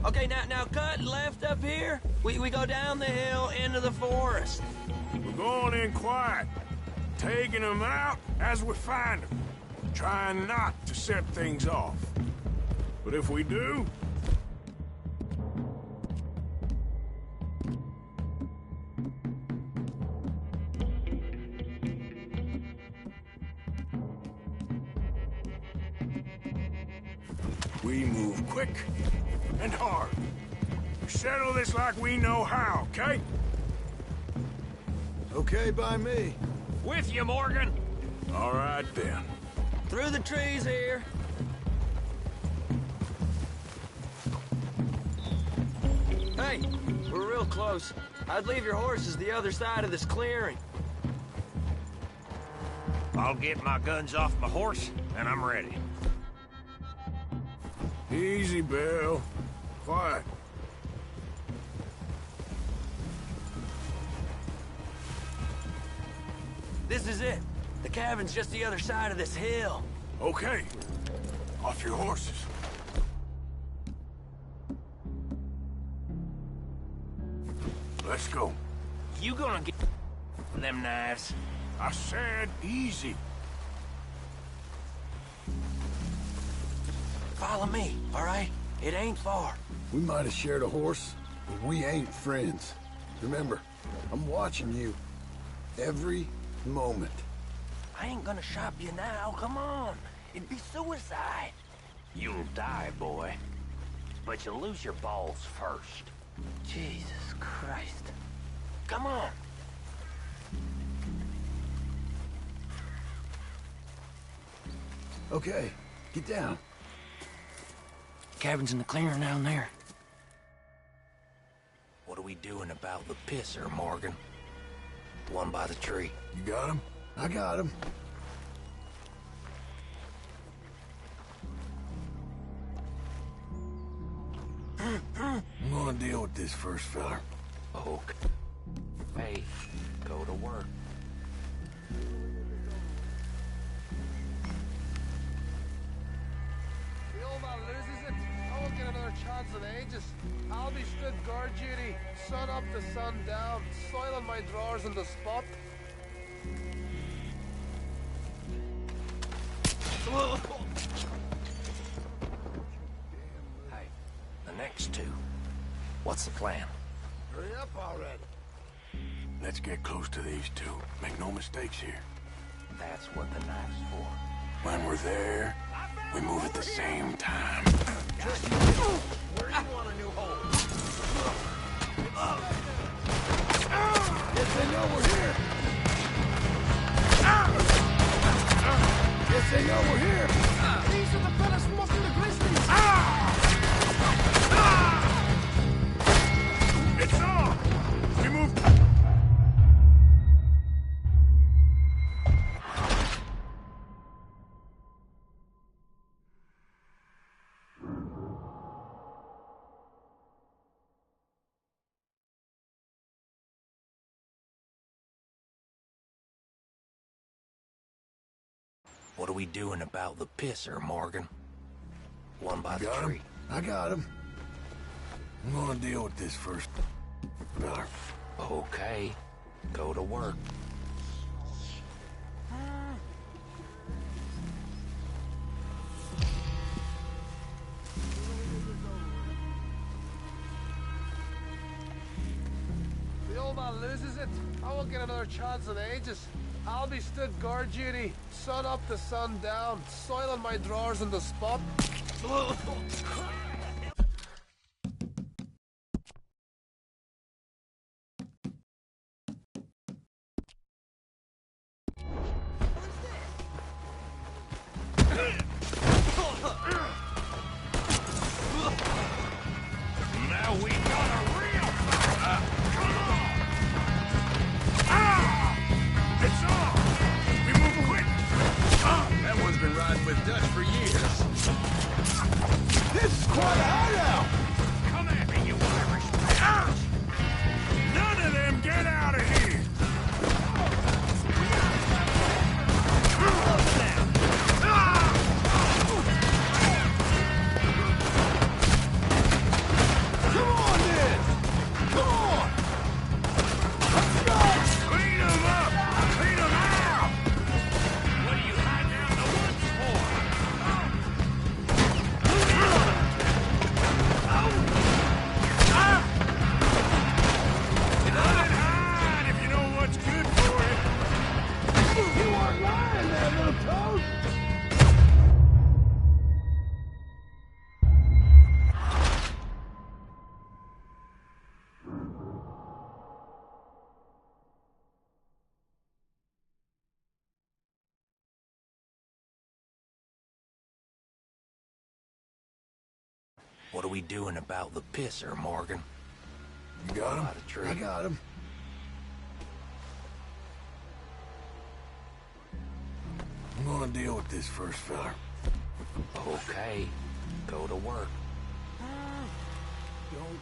[SPEAKER 6] Okay, now cut left up here. We go down the hill into the forest.
[SPEAKER 9] We're going in quiet, taking them out as we find them, trying not to set things off. But if we do, We move quick and hard. Settle this like we know how, okay?
[SPEAKER 19] Okay by me.
[SPEAKER 5] With you, Morgan.
[SPEAKER 9] All right, then.
[SPEAKER 6] Through the trees here. Hey, we're real close. I'd leave your horses the other side of this clearing.
[SPEAKER 5] I'll get my guns off my horse, and I'm ready.
[SPEAKER 9] Easy, Bill. Quiet.
[SPEAKER 6] This is it. The cabin's just the other side of this hill.
[SPEAKER 9] Okay. Off your horses. Let's go.
[SPEAKER 5] You gonna get them knives?
[SPEAKER 9] I said easy.
[SPEAKER 6] Follow me, all right? It ain't far.
[SPEAKER 19] We might have shared a horse, but we ain't friends. Remember, I'm watching you. Every moment.
[SPEAKER 6] I ain't gonna shop you now, come on. It'd be suicide.
[SPEAKER 5] You'll die, boy. But you'll lose your balls first.
[SPEAKER 6] Jesus Christ. Come on.
[SPEAKER 19] Okay, get down.
[SPEAKER 6] Cabin's in the clearing down there. What are we doing about the pisser, Morgan? The one by the tree.
[SPEAKER 19] You got him? I got him. I'm gonna deal with this first, fella.
[SPEAKER 6] Okay. Hey, go to work.
[SPEAKER 20] The old man loses it. I won't get another chance in ages. I'll be stood guard duty, sun up to sun down, soiling my drawers in the spot.
[SPEAKER 6] Hey, the next two. What's the plan?
[SPEAKER 19] Hurry up already.
[SPEAKER 9] Let's get close to these two. Make no mistakes here.
[SPEAKER 6] That's what the knife's for.
[SPEAKER 9] When we're there, we move at the same time.
[SPEAKER 6] Where do you want a new hole?
[SPEAKER 19] Guess they know we're here. Guess they know we're here.
[SPEAKER 20] These are the fellas muffing the grizzlies.
[SPEAKER 9] It's on! We move...
[SPEAKER 6] What are we doing about the pisser, Morgan? One by the
[SPEAKER 19] Got
[SPEAKER 6] tree.
[SPEAKER 19] him? I got him. I'm gonna deal with this first, fella.
[SPEAKER 6] Okay, go to work.
[SPEAKER 20] The old man loses it. I won't get another chance in ages. I'll be stood guard duty, sun up to sun down, soiling my drawers in the spot.
[SPEAKER 5] Now we got a real fight. Come on!
[SPEAKER 9] It's on! We move quick!
[SPEAKER 16] That one's been riding with Dutch for years.
[SPEAKER 19] This is
[SPEAKER 5] What are we doing about the pisser, Morgan?
[SPEAKER 19] You got him?
[SPEAKER 5] By the tree.
[SPEAKER 19] I got him. I'm gonna deal with this first, fella.
[SPEAKER 5] Okay. Go to work.
[SPEAKER 19] Don't move.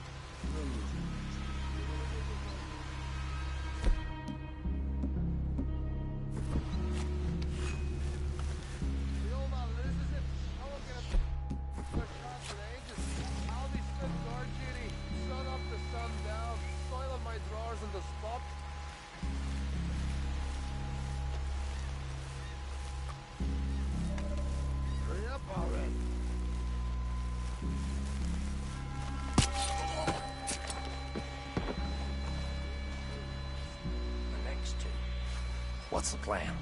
[SPEAKER 5] What's the plan?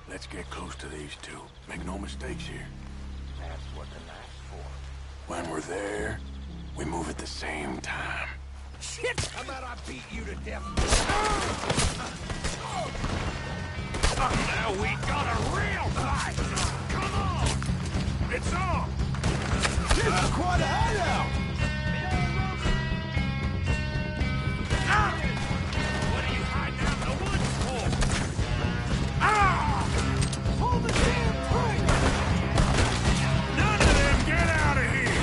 [SPEAKER 19] Let's get close to these two. Make no mistakes here.
[SPEAKER 5] That's what the knife's for.
[SPEAKER 19] When we're there, we move at the same time.
[SPEAKER 5] Shit! How about I beat you to death?
[SPEAKER 12] Now we got a real fight! Come on! It's on!
[SPEAKER 19] This is quite a hideout!
[SPEAKER 12] What are you hiding out in the woods for? Ah!
[SPEAKER 19] Pull the damn trigger!
[SPEAKER 12] None of them get out of here!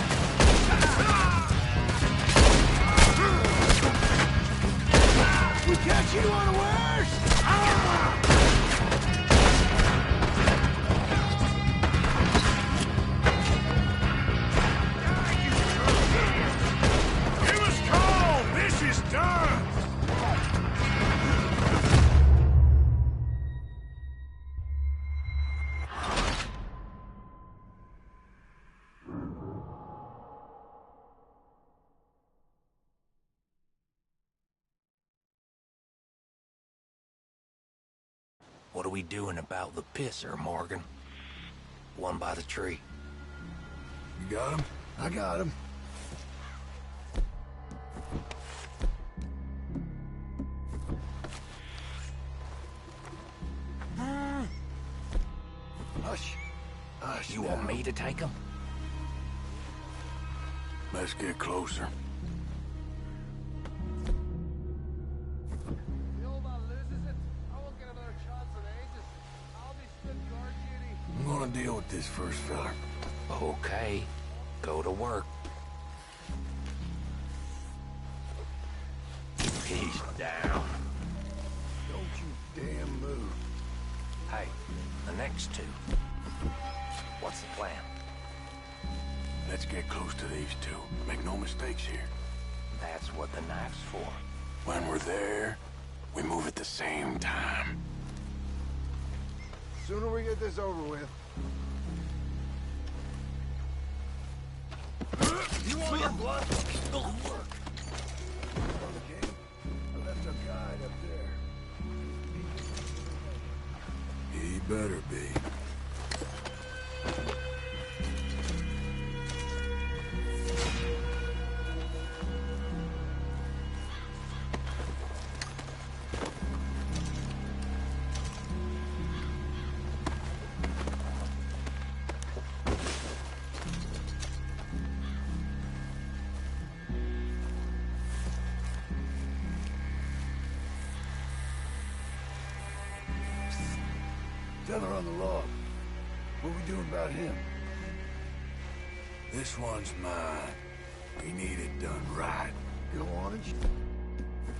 [SPEAKER 19] We catch you unawares!
[SPEAKER 12] Give us call! This is done!
[SPEAKER 5] What are we doing about the pisser, Morgan? One by the tree.
[SPEAKER 19] You got him? I got him. Hush. Hush.
[SPEAKER 5] You want me to take him?
[SPEAKER 19] Let's get closer. I'm gonna deal with this first, fella.
[SPEAKER 5] Okay. Go to work. He's down.
[SPEAKER 19] Don't you damn move.
[SPEAKER 5] Hey, the next two. What's the plan?
[SPEAKER 19] Let's get close to these two. Make no mistakes here.
[SPEAKER 5] That's what the knife's for.
[SPEAKER 19] When we're there, we move at the same time.
[SPEAKER 20] Sooner we get this over with.
[SPEAKER 19] You want your blood? Go work. Okay. I left a guide up there. He better be. Feather on the log. What we doing about him? This one's mine. We need it done right. Go on and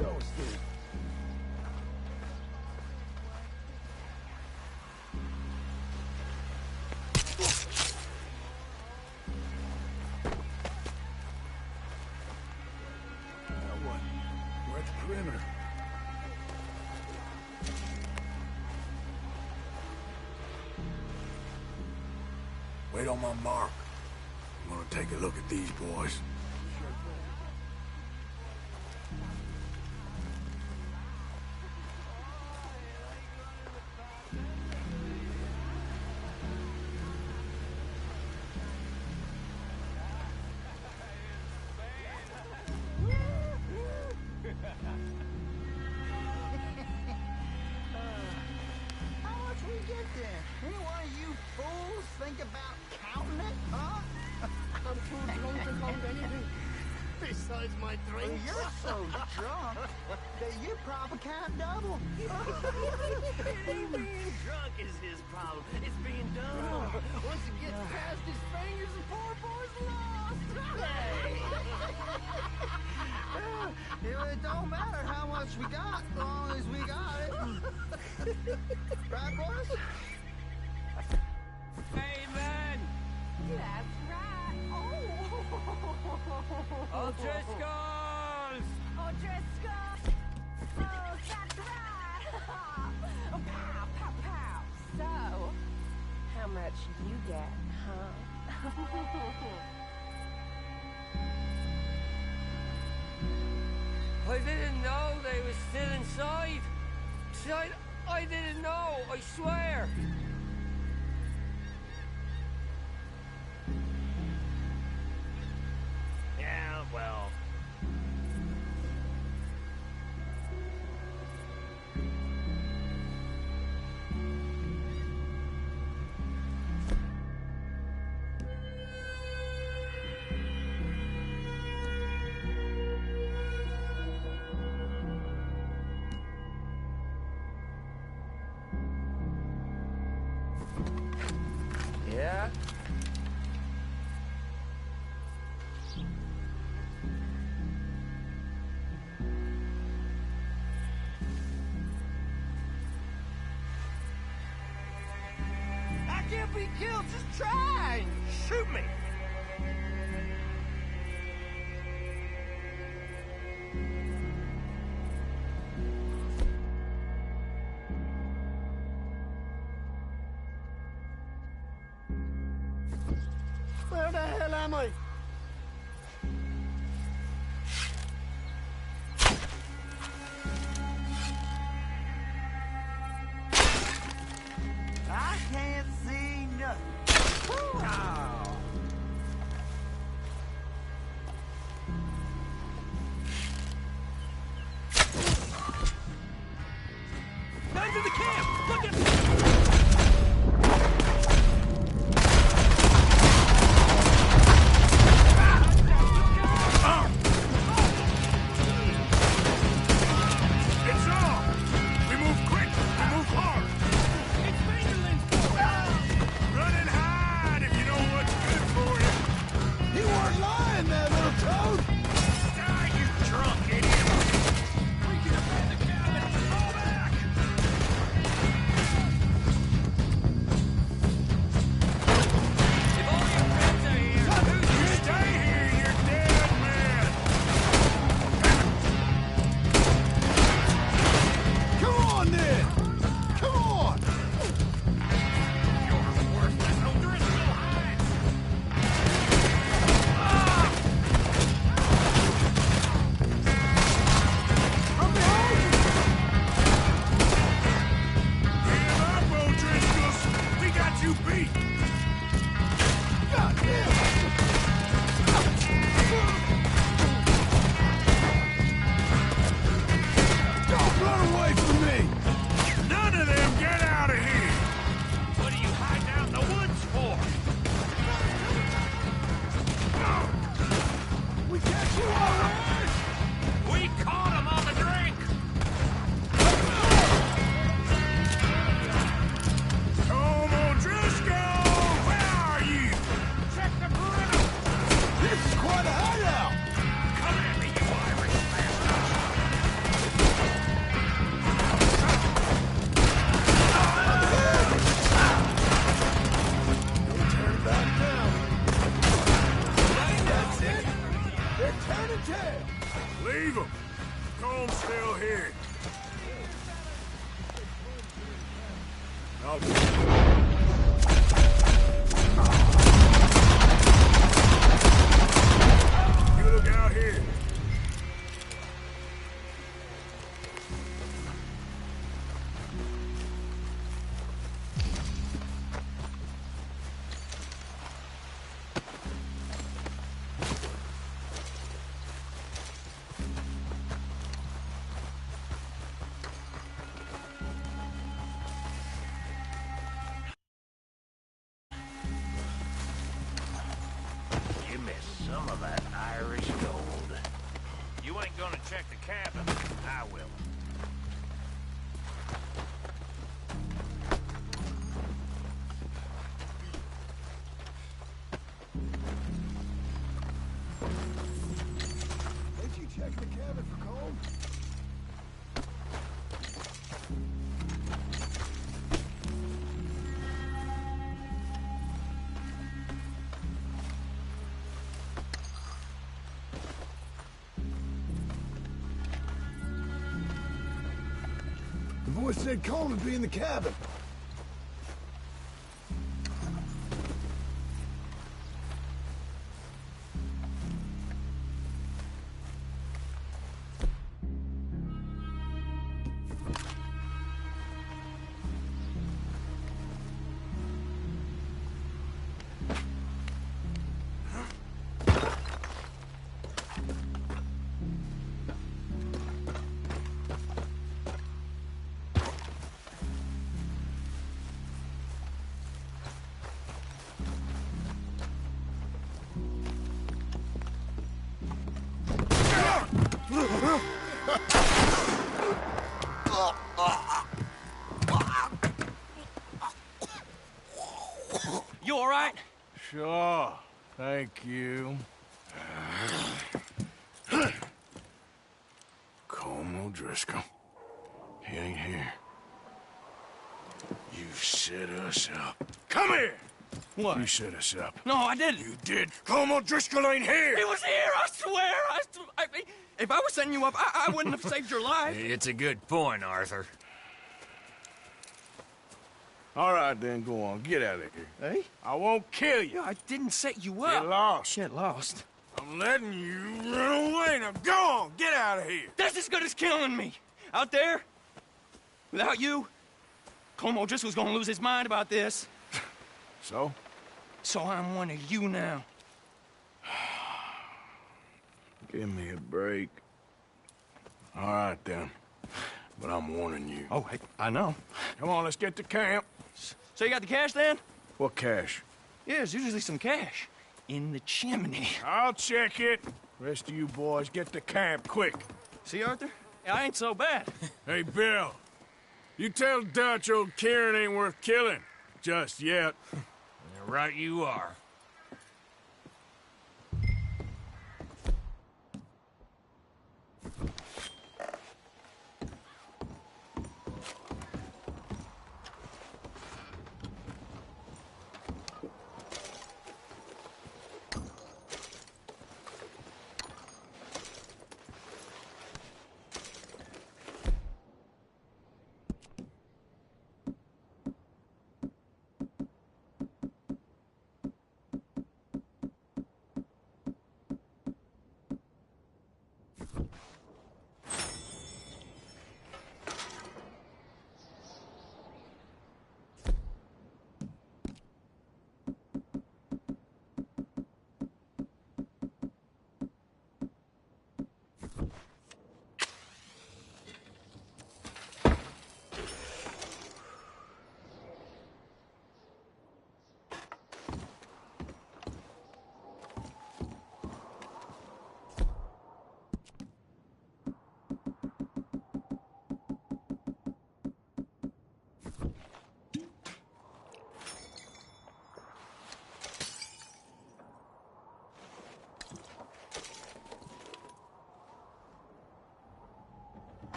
[SPEAKER 19] go, Steve. Now what? We're at the perimeter. Wait on my mark. I'm gonna take a look at these boys.
[SPEAKER 17] How much we get then? Any one of you fools think about counting it, huh?
[SPEAKER 20] I'm
[SPEAKER 9] my drinks.
[SPEAKER 17] You're so drunk that you probably can't double.
[SPEAKER 16] It ain't being drunk is his problem. It's being dumb. Once it gets past his fingers, the poor boy's lost.
[SPEAKER 17] It don't matter how much we got, as long as we got it. Right, boys?
[SPEAKER 16] Amen.
[SPEAKER 4] That's right.
[SPEAKER 16] O'Driscolls!
[SPEAKER 4] O'Driscoll! Oh, that's right. Pow, pow, pow. So, how much you get, huh?
[SPEAKER 16] I didn't know they were still inside. I didn't know, I swear. Yeah, well.
[SPEAKER 17] Yeah?
[SPEAKER 16] I can't be killed, just try! Shoot me!
[SPEAKER 17] Where the hell am I? I can't see nothing. Ow.
[SPEAKER 16] Guns in the camp! Look at...
[SPEAKER 9] It's on! We move quick! We move hard!
[SPEAKER 16] It's Vanderlyn!
[SPEAKER 9] Run and hide if you know what's good for you!
[SPEAKER 19] You weren't lying there, little toad!
[SPEAKER 9] Die, you drunk idiot! We can defend the cabin! Fall back!
[SPEAKER 16] If all your friends are here...
[SPEAKER 9] You stay here, you're dead man!
[SPEAKER 19] Come on, then! Come on!
[SPEAKER 9] You're worthless O'Driscoll hides!
[SPEAKER 19] I'm behind you!
[SPEAKER 9] Give up, O'Driscolls! We got you beat!
[SPEAKER 19] God damn! Don't run away from me!
[SPEAKER 9] None of them get out of here!
[SPEAKER 5] What are you hiding out in the woods for?
[SPEAKER 19] We catch you unawares!
[SPEAKER 5] We caught him on the drink!
[SPEAKER 9] Come on, Driscoll! Where are you?
[SPEAKER 5] Check the perimeter!
[SPEAKER 19] This is quite a hideout!
[SPEAKER 5] Come at me, you Irish bastard!
[SPEAKER 19] Don't turn back now. That's it. They're turning tail.
[SPEAKER 9] Leave them. Comb's still here. You look out here.
[SPEAKER 5] You missed some of that Irish gold. gonna check the cabin, I will.
[SPEAKER 19] Did you check the cabin for coal? The boy said Colm would be in the cabin.
[SPEAKER 6] You all right?
[SPEAKER 12] Sure. Thank you. Colm O'Driscoll. He ain't here. You set us up. Come here!
[SPEAKER 6] What?
[SPEAKER 12] You set us up.
[SPEAKER 6] No, I didn't.
[SPEAKER 12] You did. Colm O'Driscoll ain't here!
[SPEAKER 6] He was here, I swear! If I was setting you up, I wouldn't have saved your life.
[SPEAKER 5] It's a good point, Arthur.
[SPEAKER 12] All right, then, go on. Get out of here.
[SPEAKER 6] Hey?
[SPEAKER 12] I won't kill you.
[SPEAKER 6] I didn't set you up.
[SPEAKER 12] Get lost.
[SPEAKER 6] Get lost.
[SPEAKER 12] I'm letting you run away. Now go on. Get out of here.
[SPEAKER 6] That's as good as killing me. Out there, without you, Colm O'Driscoll's gonna lose his mind about this.
[SPEAKER 12] So?
[SPEAKER 6] So I'm one of you now.
[SPEAKER 12] Give me a break. All right, then. But I'm warning you.
[SPEAKER 6] Oh, I know.
[SPEAKER 12] Come on, let's get to camp.
[SPEAKER 6] So you got the cash, then?
[SPEAKER 12] What cash?
[SPEAKER 6] Yeah, there's usually some cash. In the chimney.
[SPEAKER 12] I'll check it. Rest of you boys, get to camp, quick.
[SPEAKER 6] See, Arthur? I ain't so bad.
[SPEAKER 12] Hey, Bill. You tell Dutch old Kieran ain't worth killing. Just yet.
[SPEAKER 5] Right you are.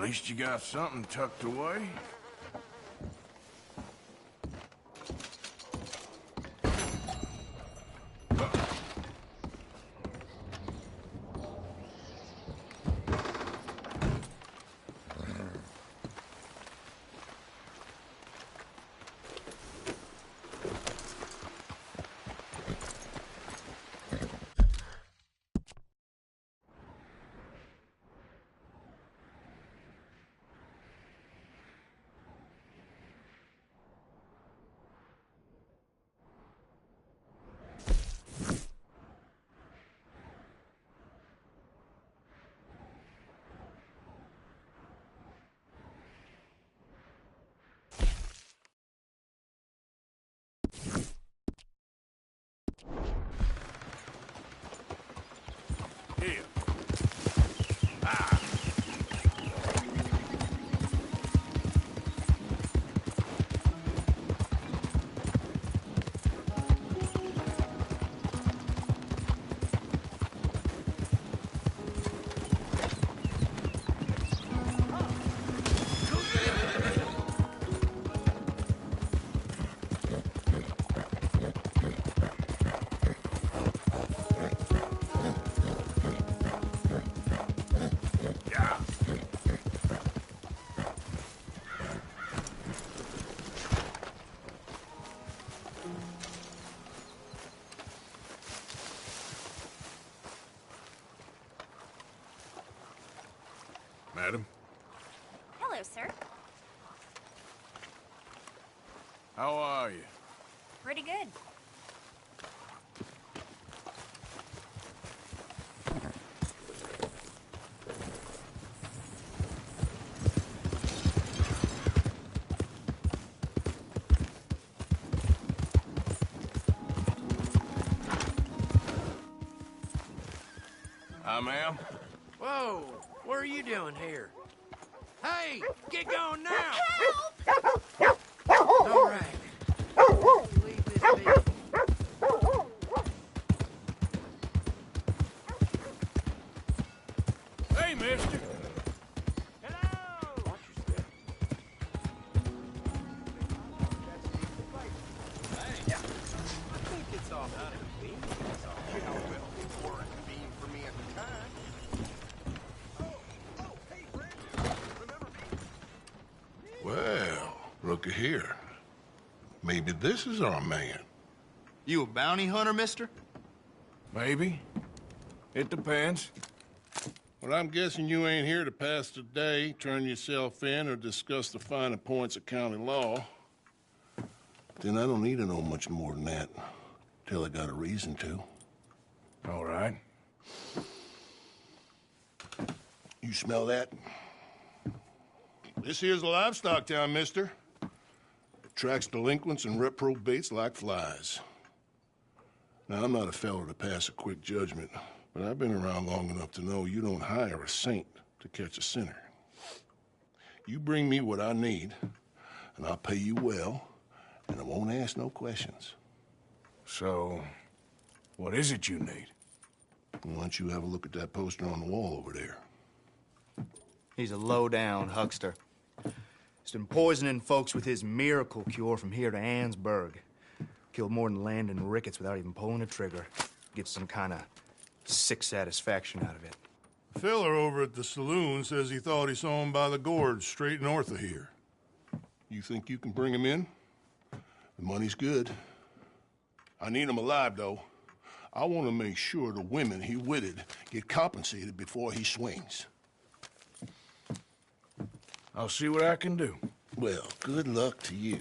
[SPEAKER 12] At least you got something tucked away. Here. Ah. Madam,
[SPEAKER 21] Hello, sir.
[SPEAKER 12] how are you?
[SPEAKER 21] Pretty good.
[SPEAKER 12] Hi, ma'am.
[SPEAKER 16] Whoa, what are you doing here? Hey, get going now! All right. Leave this be.
[SPEAKER 12] Hey, mister.
[SPEAKER 16] Hello! Watch your step. Hey, I think it's all not convenient. It's all, well, it weren't convenient for me at the time.
[SPEAKER 3] Well, looky here. Maybe this is our man.
[SPEAKER 22] You a bounty hunter, mister?
[SPEAKER 12] Maybe. It depends.
[SPEAKER 3] Well, I'm guessing you ain't here to pass the day, turn yourself in, or discuss the finer points of county law. Then I don't need to know much more than that, till I got a reason to.
[SPEAKER 12] All right.
[SPEAKER 3] You smell that? This here's a livestock town, mister. Attracts delinquents and reprobates like flies. Now, I'm not a fellow to pass a quick judgment, but I've been around long enough to know you don't hire a saint to catch a sinner. You bring me what I need, and I'll pay you well, and I won't ask no questions.
[SPEAKER 12] So, what is it you need?
[SPEAKER 3] Why don't you have a look at that poster on the wall over there?
[SPEAKER 22] He's a low-down huckster. He's been poisoning folks with his miracle cure from here to Annesburg. Killed more than Landon Ricketts without even pulling a trigger. Gets some kind of sick satisfaction out of it.
[SPEAKER 3] The feller over at the saloon says he thought he saw him by the gorge straight north of here. You think you can bring him in? The money's good. I need him alive, though. I want to make sure the women he witted get compensated before he swings.
[SPEAKER 12] I'll see what I can do.
[SPEAKER 3] Well, good luck to you.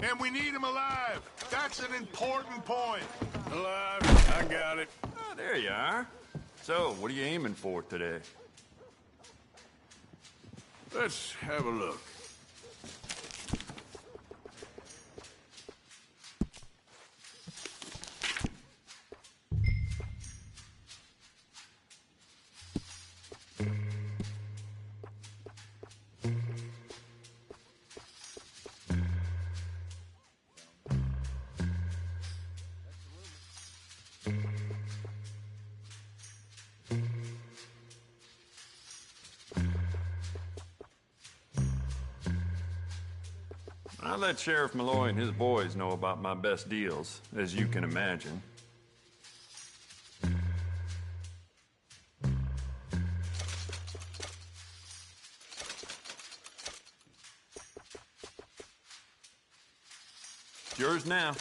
[SPEAKER 12] And we need him alive. That's an important point. Alive. I got it.
[SPEAKER 23] Oh, there you are. So, what are you aiming for today?
[SPEAKER 12] Let's have a look.
[SPEAKER 23] I let Sheriff Malloy and his boys know about my best deals, as you can imagine. It's yours now.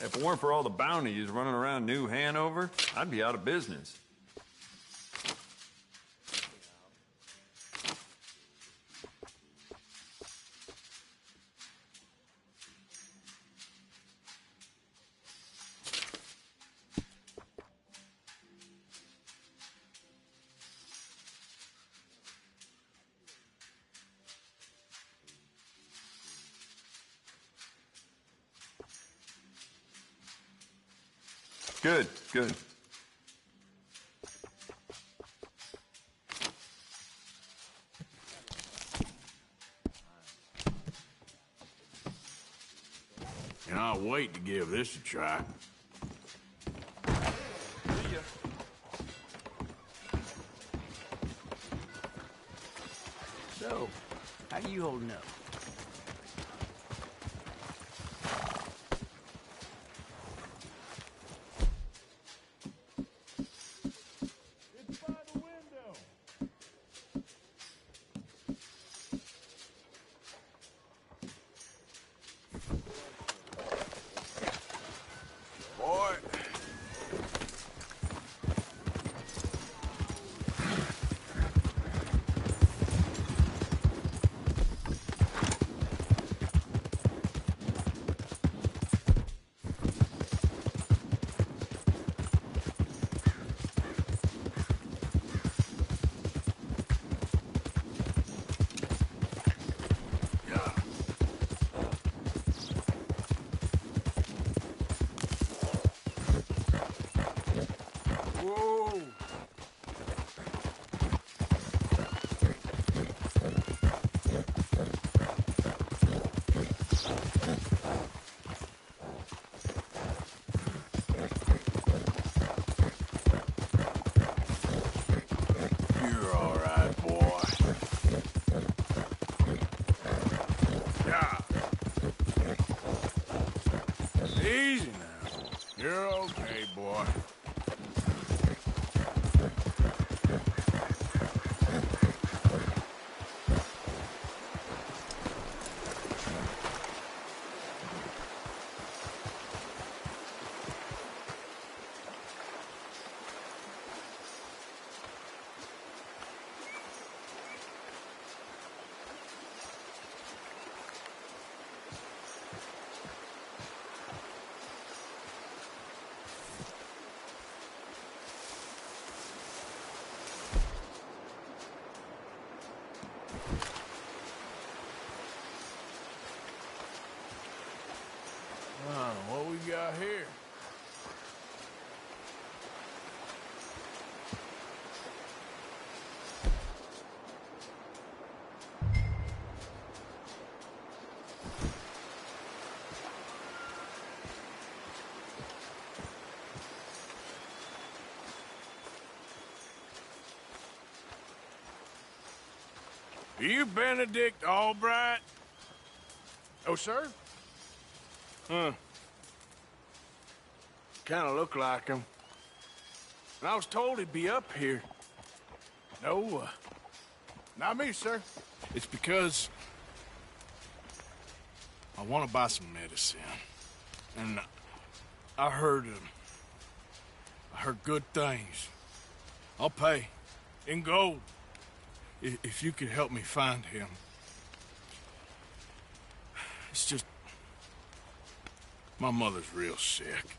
[SPEAKER 23] If it weren't for all the bounties running around New Hanover, I'd be out of business. Good, good.
[SPEAKER 12] Cannot wait to give this a try.
[SPEAKER 16] So, how you holding up?
[SPEAKER 12] Boy. Whoa! You're all right, boy. Yeah. Easy now. You're okay, boy. What we got here? Are you Benedict Albright? Oh, sir? Huh. Kind of look like him. And I was told he'd be up here. No, not me, sir. It's because I want to buy some medicine. And I heard good things. I'll pay in gold if you could help me find him. It's just my mother's real sick.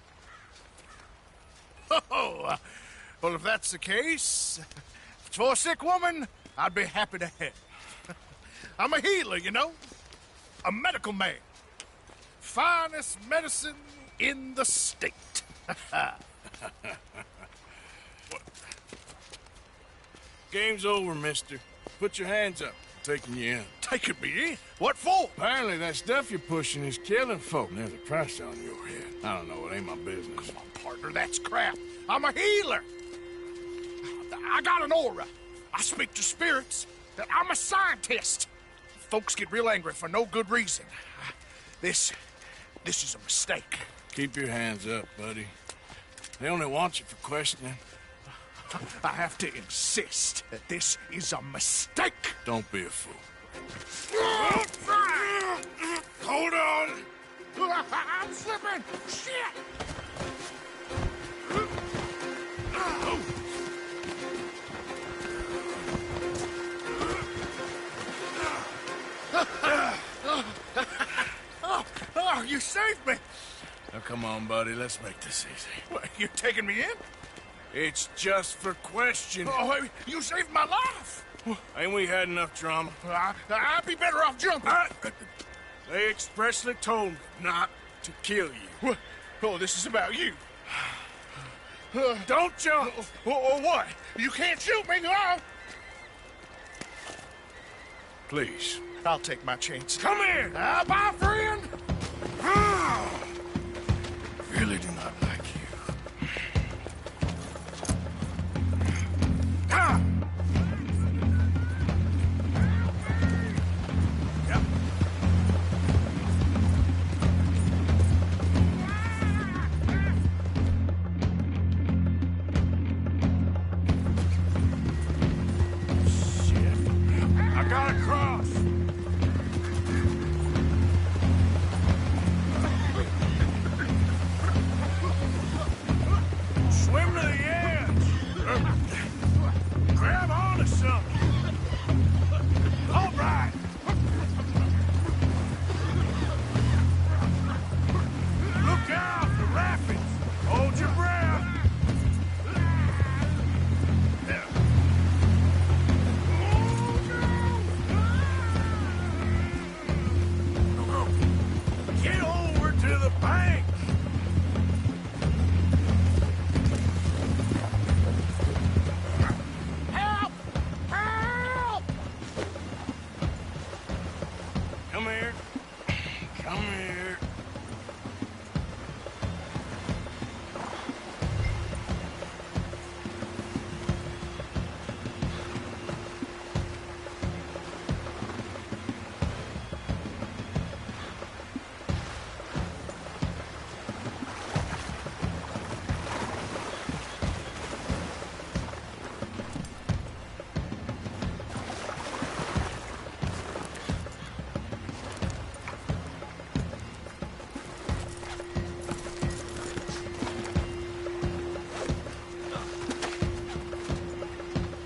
[SPEAKER 12] Oh, well, if that's the case, if it's for a sick woman, I'd be happy to help. I'm a healer, you know. a medical man. Finest medicine in the state. Game's over, mister. Put your hands up. I'm taking you in. Taking me in? What for? Apparently that stuff you're pushing is killing folk. And there's a price on your head. I don't know, it ain't my business. Come on, partner, that's crap. I'm a healer. I got an aura. I speak to spirits. I'm a scientist. Folks get real angry for no good reason. This is a mistake. Keep your hands up, buddy. They only want you for questioning. I have to insist that this is a mistake. Don't be a fool. Hold on. I'm slipping. Shit. Oh, you saved me. Now, come on, buddy. Let's make this easy. What, you taking me in? It's just for questioning. Oh, you saved my life. Ain't we had enough drama? I'd be better off jumping. They expressly told me not to kill you. Oh, this is about you. Don't jump. Or what? You can't shoot me, no. Please. I'll take my chance. Come here. Bye, friend. Really do not like you. Yep. Shit. I gotta cross. Swim to the edge. Grab onto something. All right. Look out for rapids. Hold your breath. Get over to the bank. Help! Help! Come here. Come here.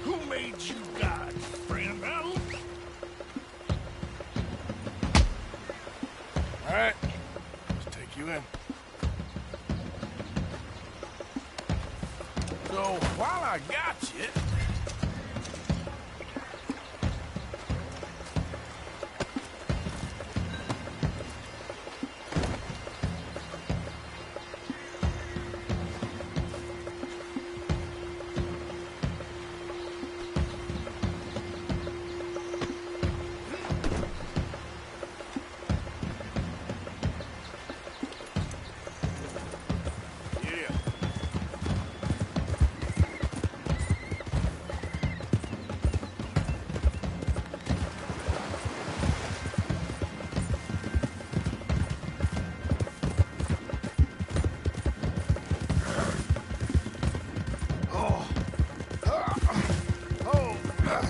[SPEAKER 12] Who made you God, friend? All right, let's take you in. So while I got you,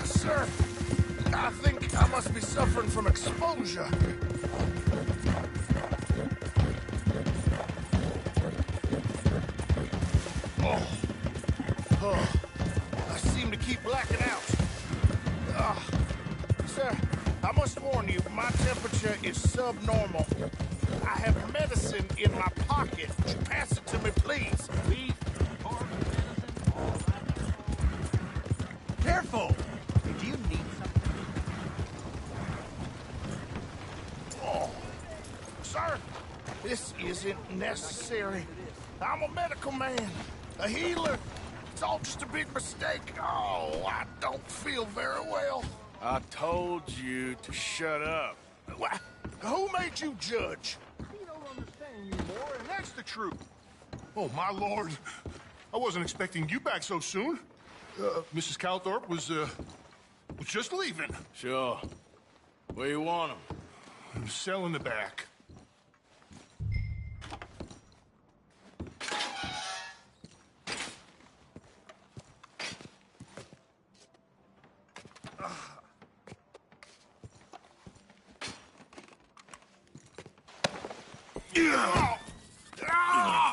[SPEAKER 12] sir, I think I must be suffering from exposure. I seem to keep blacking out. Sir, I must warn you, my temperature is subnormal. I have medicine in my pocket. Would you pass it to me, please? Careful! Do you need something?
[SPEAKER 15] isn't necessary. I'm a medical man, a healer. It's all just a big mistake. Oh, I don't feel very well.
[SPEAKER 12] I told you to shut up.
[SPEAKER 15] What? Who made you judge? You don't understand anymore, and that's the truth.
[SPEAKER 3] Oh, my lord. I wasn't expecting you back so soon. Mrs. Calthorpe was just leaving.
[SPEAKER 12] Sure. Where you want him?
[SPEAKER 3] I'm selling the back.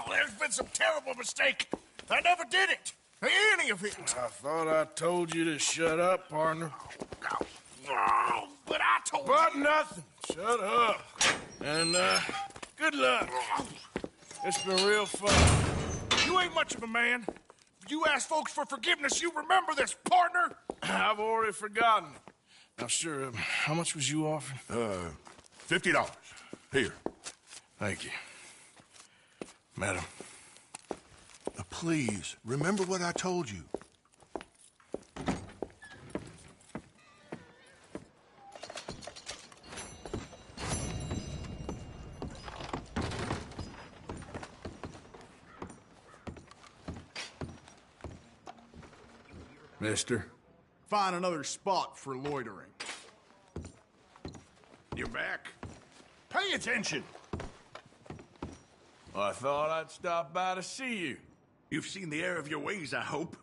[SPEAKER 15] There's been some terrible mistake. I never did it. Any of it.
[SPEAKER 12] I thought I told you to shut up, partner.
[SPEAKER 15] But I told you.
[SPEAKER 12] But nothing. Shut up. And, good luck. It's been real fun.
[SPEAKER 15] You ain't much of a man. You ask folks for forgiveness, you remember this, partner?
[SPEAKER 12] I've already forgotten. Now, sure, how much was you offering?
[SPEAKER 3] $50. Here.
[SPEAKER 12] Thank you. Madam.
[SPEAKER 3] Please, remember what I told you.
[SPEAKER 12] Mister?
[SPEAKER 1] Find another spot for loitering.
[SPEAKER 3] You're back. Pay attention.
[SPEAKER 12] Well, I thought I'd stop by to see you.
[SPEAKER 3] You've seen the error of your ways, I hope.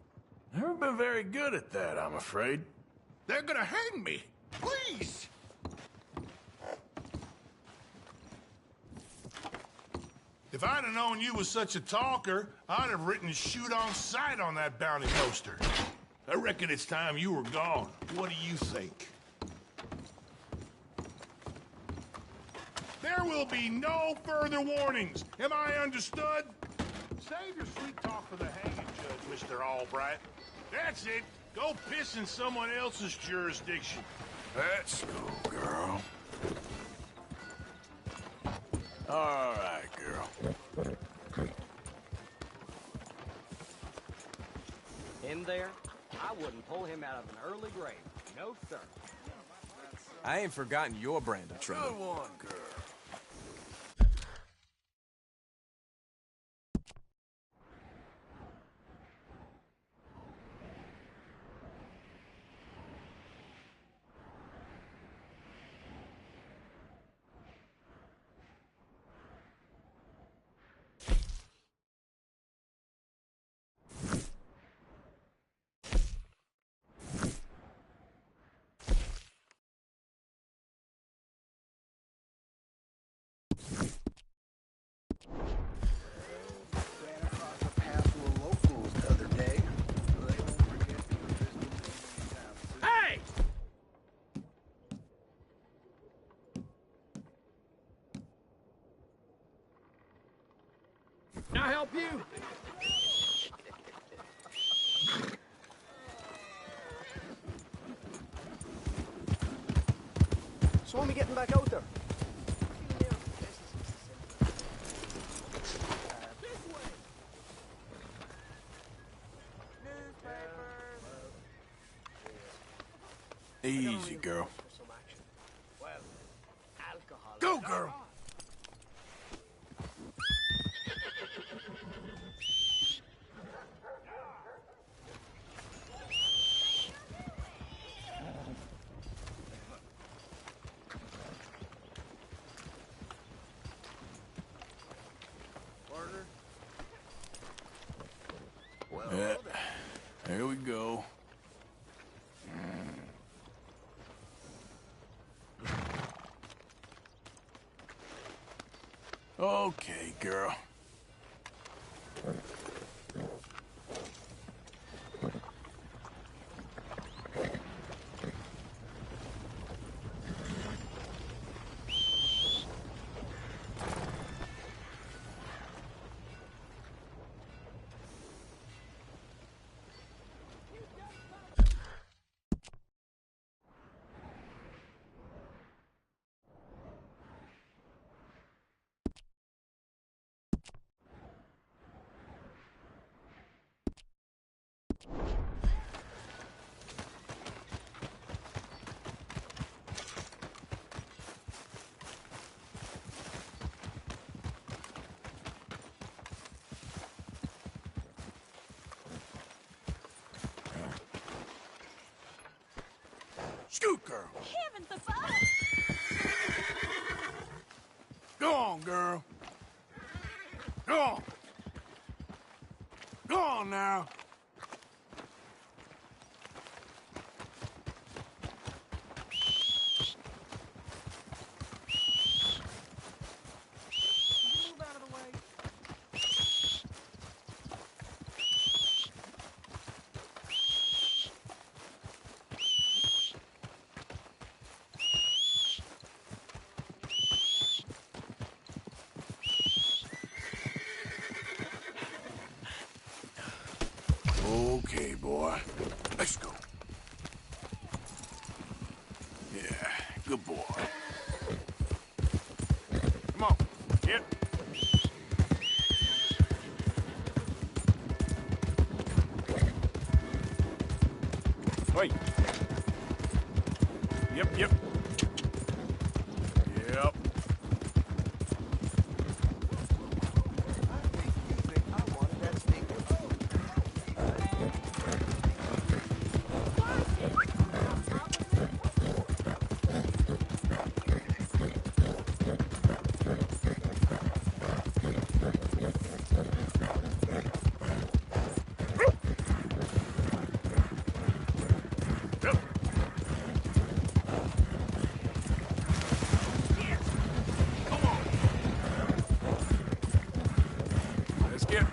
[SPEAKER 12] Never been very good at that, I'm afraid.
[SPEAKER 3] They're gonna hang me. Please. If I'd have known you was such a talker, I'd have written shoot on sight on that bounty poster. I reckon it's time you were gone. What do you think? There will be no further warnings. Am I understood? Save your sweet talk for the hanging judge, Mr. Albright. That's it. Go piss in someone else's jurisdiction.
[SPEAKER 12] Let's go, girl. All right, girl.
[SPEAKER 16] In there, I wouldn't pull him out of an early grave. No, sir.
[SPEAKER 2] I ain't forgotten your brand of trouble.
[SPEAKER 12] Good one, girl.
[SPEAKER 5] Hey! Can I help you?
[SPEAKER 16] So when we getting back out there?
[SPEAKER 12] Easy, girl.
[SPEAKER 15] Go, girl.
[SPEAKER 12] Yeah. There we go. Okay, girl. Scoot, girl.
[SPEAKER 4] Heavens above!
[SPEAKER 12] Go on, girl. Go on. Go on now.
[SPEAKER 20] Move out of the way.
[SPEAKER 12] Okay, boy. Let's go. Yeah, good boy. Come on, get. Wait. Yep. Yep. Let's get.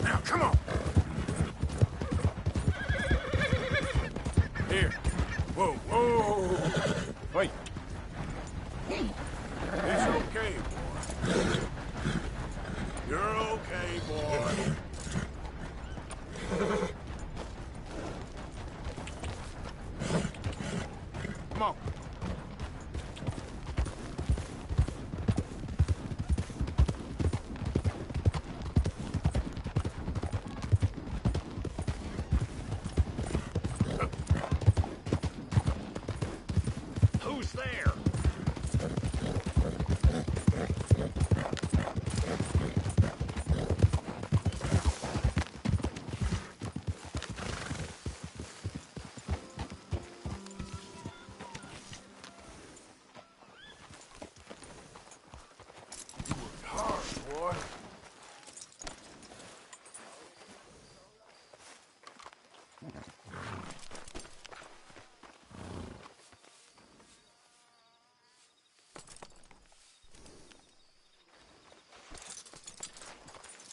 [SPEAKER 12] Now, come on. Here. Whoa, whoa. Wait. It's okay, boy. You're okay, boy. Come on.
[SPEAKER 5] Who's there?
[SPEAKER 12] Hard, boy.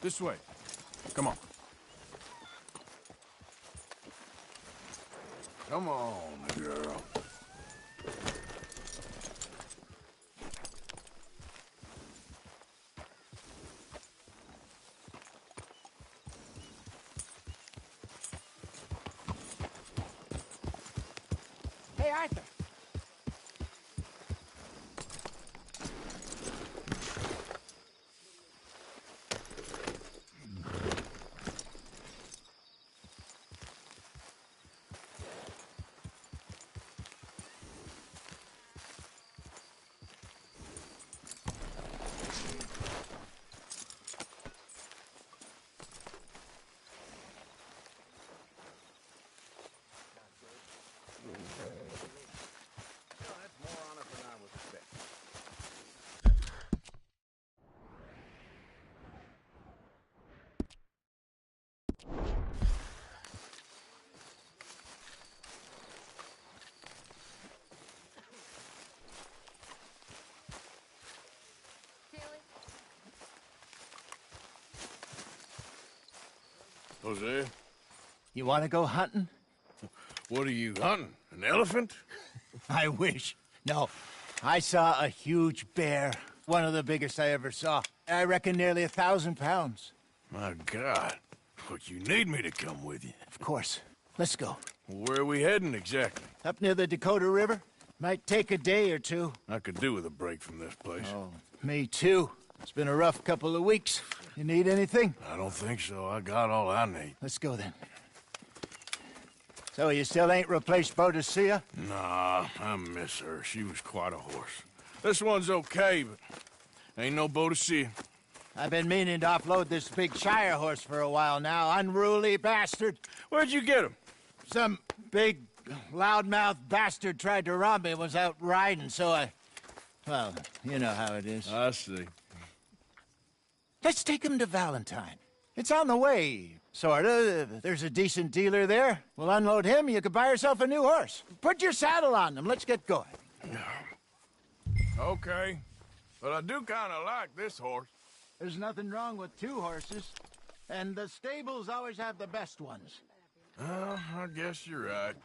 [SPEAKER 12] This way. Come on. Come on, girl.
[SPEAKER 20] Hey, Arthur.
[SPEAKER 12] Jose,
[SPEAKER 7] You want to go hunting?
[SPEAKER 12] what are you hunting? An elephant?
[SPEAKER 7] I wish. No. I saw a huge bear. One of the biggest I ever saw. I reckon nearly 1,000 pounds.
[SPEAKER 12] My God. But you need me to come with you.
[SPEAKER 7] Of course. Let's go.
[SPEAKER 12] Where are we heading exactly?
[SPEAKER 7] Up near the Dakota River. Might take a day or two.
[SPEAKER 12] I could do with a break from this place.
[SPEAKER 7] Oh, me too. It's been a rough couple of weeks. You need anything?
[SPEAKER 12] I don't think so. I got all I need.
[SPEAKER 7] Let's go then. So you still ain't replaced Boadicea?
[SPEAKER 12] Nah, I miss her. She was quite a horse. This one's okay, but ain't no boat to see.
[SPEAKER 7] I've been meaning to offload this big Shire horse for a while now. Unruly bastard.
[SPEAKER 12] Where'd you get him?
[SPEAKER 7] Some big, loudmouth bastard tried to rob me and was out riding, so I... Well, you know how it is.
[SPEAKER 12] I see.
[SPEAKER 7] Let's take him to Valentine. It's on the way, sorta. There's a decent dealer there. We'll unload him, you could buy yourself a new horse. Put your saddle on them, let's get going.
[SPEAKER 12] Okay. But I do kind of like this horse.
[SPEAKER 7] There's nothing wrong with two horses. And the stables always have the best ones.
[SPEAKER 12] I guess you're right.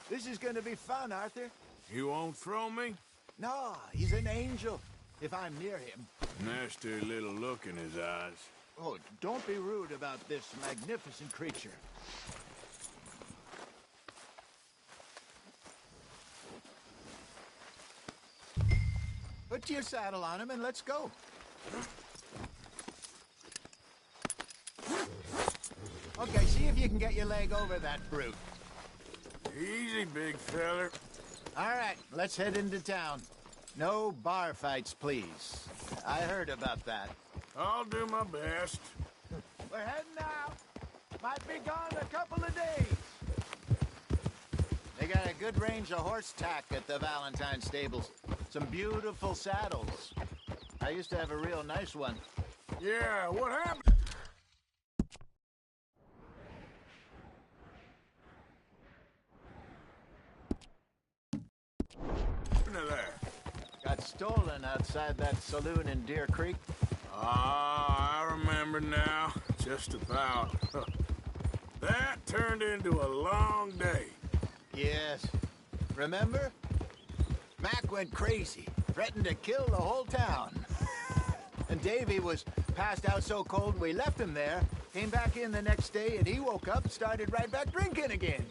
[SPEAKER 7] This is gonna be fun, Arthur.
[SPEAKER 12] You won't throw me?
[SPEAKER 7] No, he's an angel, if I'm near him.
[SPEAKER 12] Nasty little look in his eyes.
[SPEAKER 7] Oh, don't be rude about this magnificent creature. Put your saddle on him and let's go. Okay, see if you can get your leg over that brute.
[SPEAKER 12] Easy, big feller.
[SPEAKER 7] All right, let's head into town. No bar fights, please. I heard about that.
[SPEAKER 12] I'll do my best.
[SPEAKER 7] We're heading out. Might be gone a couple of days. They got a good range of horse tack at the Valentine stables. Some beautiful saddles. I used to have a real nice one.
[SPEAKER 12] Yeah, what happened? There.
[SPEAKER 7] Got stolen outside that saloon in Deer Creek.
[SPEAKER 12] Ah, I remember now. Just about. That turned into a long day.
[SPEAKER 7] Yes. Remember? Mac went crazy, threatened to kill the whole town. And Davy was passed out so cold we left him there, came back in the next day, and he woke up and started right back drinking again.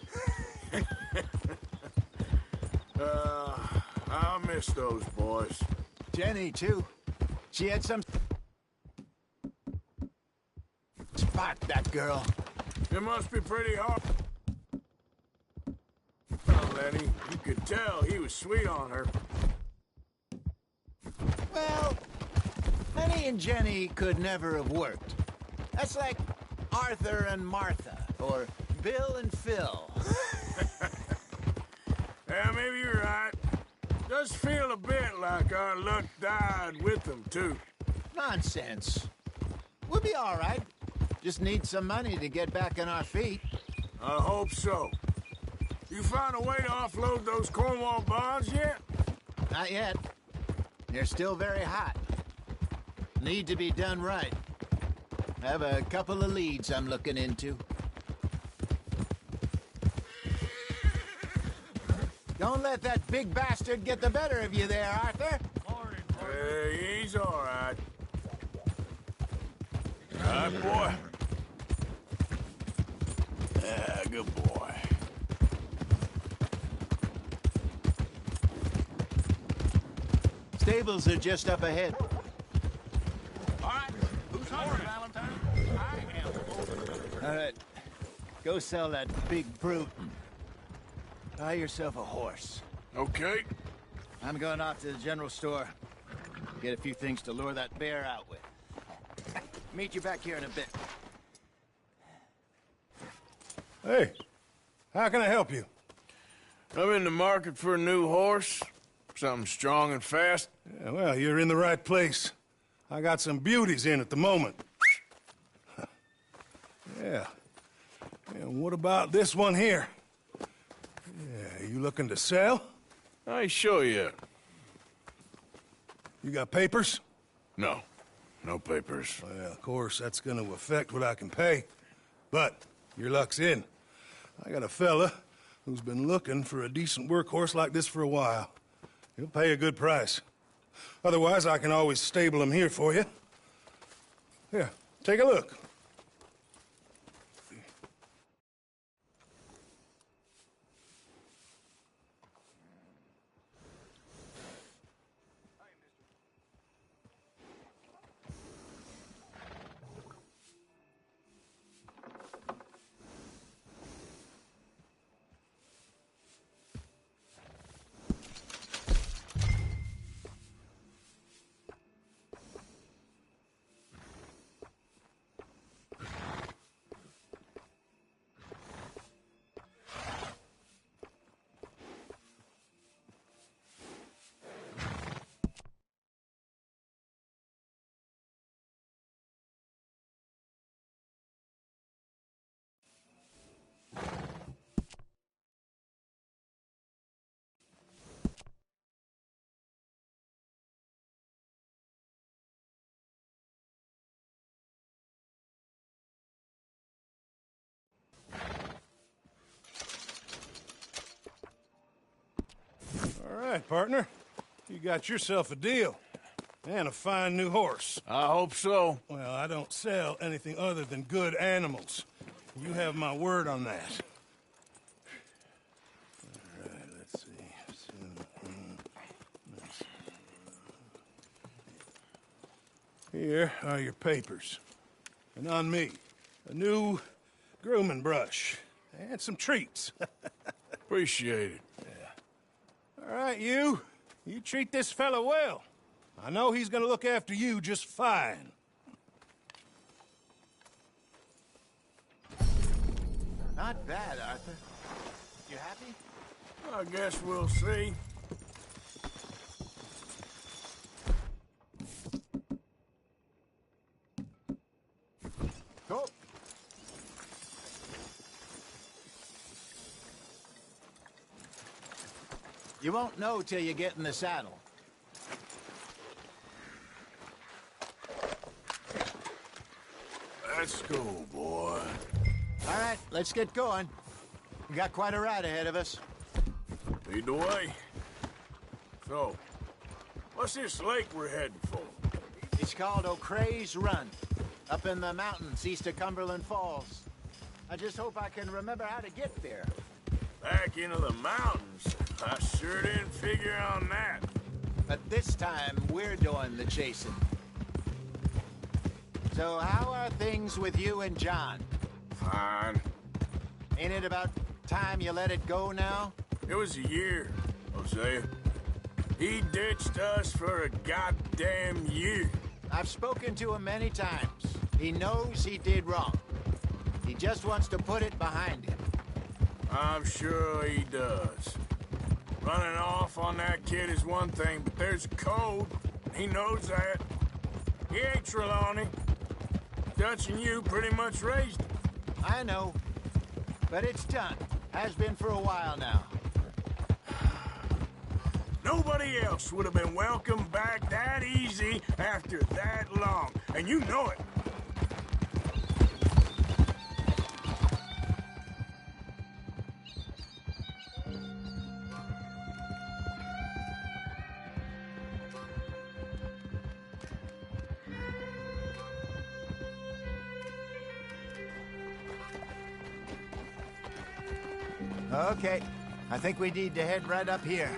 [SPEAKER 12] I miss those boys.
[SPEAKER 7] Jenny, too. She had some... spot, that girl.
[SPEAKER 12] It must be pretty hard. Oh, Lenny, you could tell he was sweet on her.
[SPEAKER 7] Well, Lenny and Jenny could never have worked. That's like Arthur and Martha, or Bill and Phil.
[SPEAKER 12] Yeah, maybe you're right. Does feel a bit like our luck died with them, too.
[SPEAKER 7] Nonsense. We'll be all right. Just need some money to get back on our feet.
[SPEAKER 12] I hope so. You found a way to offload those Cornwall bonds yet?
[SPEAKER 7] Not yet. They're still very hot. Need to be done right. I have a couple of leads I'm looking into. Don't let that big bastard get the better of you there, Arthur.
[SPEAKER 12] Hey, he's all right. All right, boy. Yeah, good boy.
[SPEAKER 7] Stables are just up ahead.
[SPEAKER 12] All right, who's hungry, Valentine?
[SPEAKER 7] All right, go sell that big brute. Buy yourself a horse.
[SPEAKER 12] Okay.
[SPEAKER 7] I'm going off to the general store. Get a few things to lure that bear out with. Meet you back here in a bit.
[SPEAKER 12] Hey, how can I help you? I'm in the market for a new horse. Something strong and fast.
[SPEAKER 19] Yeah, well, you're in the right place. I got some beauties in at the moment. Yeah. And what about this one here? Yeah, you looking to sell?
[SPEAKER 12] I ain't sure yet.
[SPEAKER 19] You got papers?
[SPEAKER 12] No. No papers.
[SPEAKER 19] Well, of course, that's gonna affect what I can pay. But your luck's in. I got a fella who's been looking for a decent workhorse like this for a while. He'll pay a good price. Otherwise, I can always stable him here for you. Here, take a look.
[SPEAKER 12] right, partner. You got yourself a deal. And a fine new horse.
[SPEAKER 19] I hope so.
[SPEAKER 12] Well, I don't sell anything other than good animals. You have my word on that. All right, let's see. Here are your papers. And on me, a new grooming brush. And some treats.
[SPEAKER 19] Appreciate it.
[SPEAKER 12] Yeah. All right, you. You treat this fella well. I know he's gonna look after you just fine.
[SPEAKER 7] Not bad, Arthur. You happy?
[SPEAKER 19] I guess we'll see.
[SPEAKER 7] Go. You won't know till you get in the saddle.
[SPEAKER 19] Let's go, boy.
[SPEAKER 7] All right, let's get going. We got quite a ride ahead of us.
[SPEAKER 19] Lead the way. So, what's this lake we're heading for?
[SPEAKER 7] It's called O'Creagh's Run, up in the mountains east of Cumberland Falls. I just hope I can remember how to get there.
[SPEAKER 19] Back into the mountains? I sure didn't figure on that.
[SPEAKER 7] But this time, we're doing the chasing. So how are things with you and John?
[SPEAKER 19] Fine.
[SPEAKER 7] Ain't it about time you let it go now?
[SPEAKER 19] It was a year, Hosea. He ditched us for a goddamn year.
[SPEAKER 7] I've spoken to him many times. He knows he did wrong. He just wants to put it behind him.
[SPEAKER 19] I'm sure he does. Running off on that kid is one thing, but there's a code. He knows that. He ain't Trelawney. Dutch and you pretty much raised him.
[SPEAKER 7] I know. But it's done. Has been for a while now.
[SPEAKER 19] Nobody else would have been welcomed back that easy after that long. And you know it.
[SPEAKER 7] Okay. I think we need to head right up here.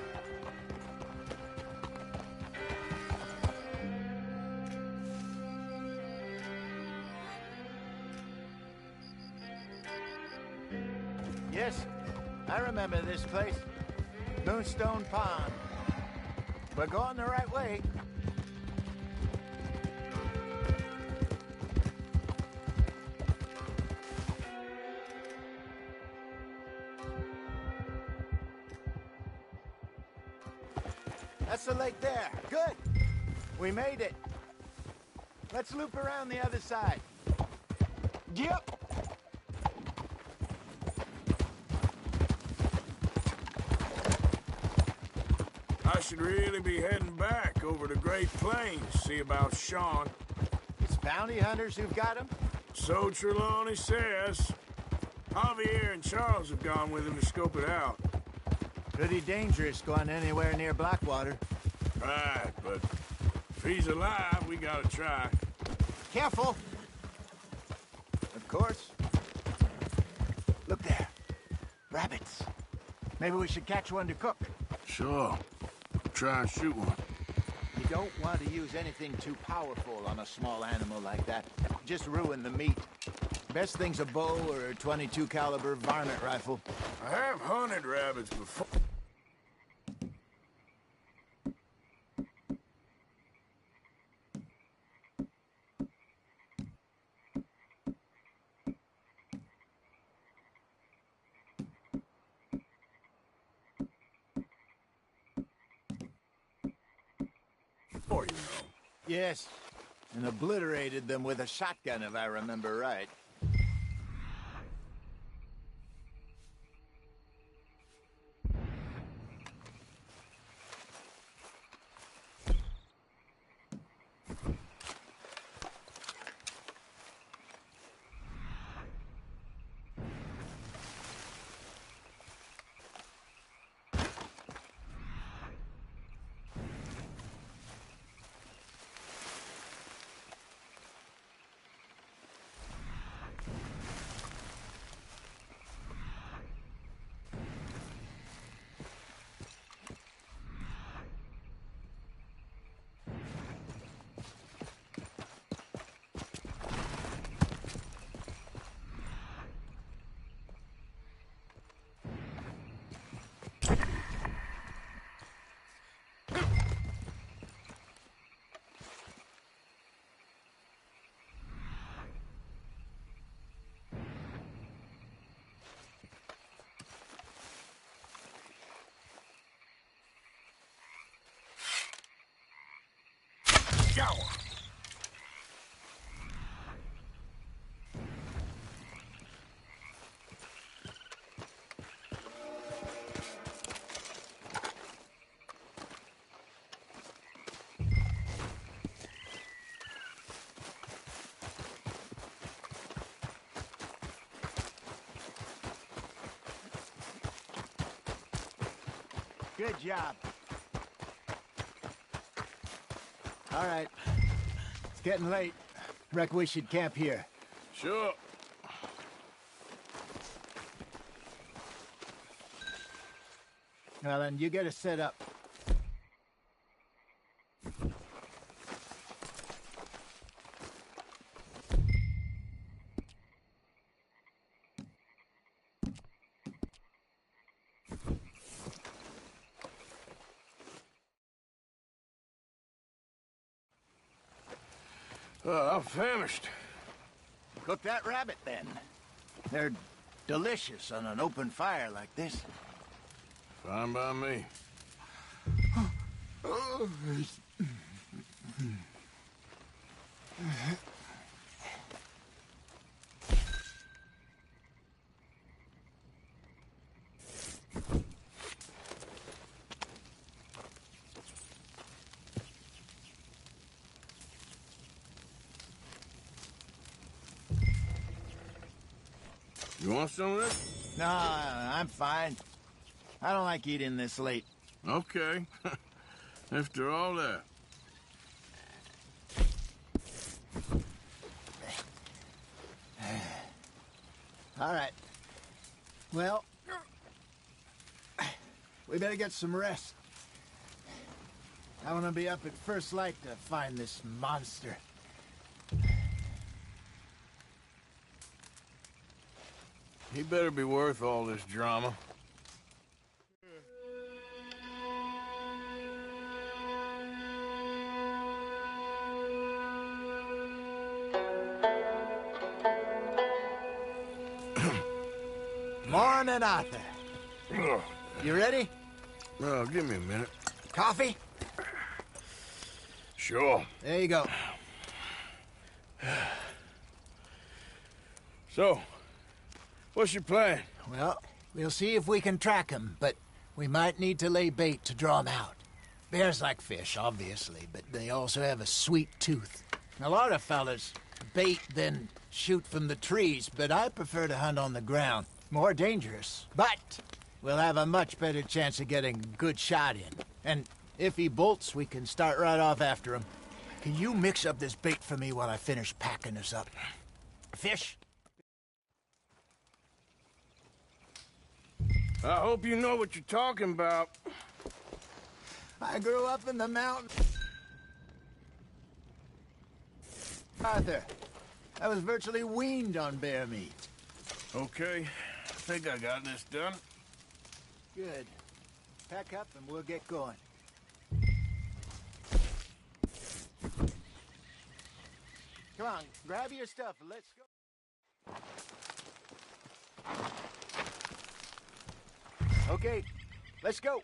[SPEAKER 7] Yes, I remember this place. Moonstone Pond. We're going the right way. That's the lake there. Good. We made it. Let's loop around the other side. Yep.
[SPEAKER 19] I should really be heading back over to Great Plains, see about Sean.
[SPEAKER 7] It's bounty hunters who've got him?
[SPEAKER 19] So Trelawney says. Javier and Charles have gone with him to scope it out.
[SPEAKER 7] Pretty dangerous going anywhere near Blackwater.
[SPEAKER 19] Right, but if he's alive, we gotta try.
[SPEAKER 7] Careful! Of course. Look there. Rabbits. Maybe we should catch one to cook.
[SPEAKER 19] Sure. Try and shoot one.
[SPEAKER 7] You don't want to use anything too powerful on a small animal like that. Just ruin the meat. Best thing's a bow or a .22 caliber varmint rifle.
[SPEAKER 19] I have hunted rabbits before. You know.
[SPEAKER 7] Yes, and obliterated them with a shotgun, if I remember right.
[SPEAKER 9] shower.
[SPEAKER 7] Good job. All right. It's getting late. Reckon we should camp here.
[SPEAKER 12] Sure.
[SPEAKER 7] Well, then you get us set up.
[SPEAKER 12] I'm famished.
[SPEAKER 7] Cook that rabbit, then. They're delicious on an open fire like this.
[SPEAKER 12] Fine by me. You want some of this?
[SPEAKER 7] No, I'm fine. I don't like eating this late.
[SPEAKER 12] Okay. After all that.
[SPEAKER 7] All right. Well, we better get some rest. I want to be up at first light to find this monster.
[SPEAKER 12] He better be worth all this drama.
[SPEAKER 7] Morning, Arthur. You ready?
[SPEAKER 12] Oh, give me a minute.
[SPEAKER 7] Coffee?
[SPEAKER 12] Sure.
[SPEAKER 7] There you go.
[SPEAKER 12] So, what's your plan?
[SPEAKER 7] Well, we'll see if we can track him, but we might need to lay bait to draw him out. Bears like fish, obviously, but they also have a sweet tooth. A lot of fellas bait, then shoot from the trees, but I prefer to hunt on the ground. More dangerous, but we'll have a much better chance of getting a good shot in. And if he bolts, we can start right off after him. Can you mix up this bait for me while I finish packing this up? Fish?
[SPEAKER 12] I hope you know what you're talking about.
[SPEAKER 7] I grew up in the mountains. Arthur, I was virtually weaned on bear meat.
[SPEAKER 12] Okay, I think I got this done.
[SPEAKER 7] Good. Pack up and we'll get going. Come on, grab your stuff and let's go. Okay, let's go.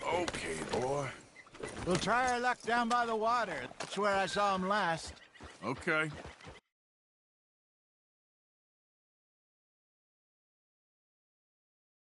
[SPEAKER 12] Okay, boy.
[SPEAKER 7] We'll try our luck down by the water. That's where I saw him last.
[SPEAKER 12] Okay.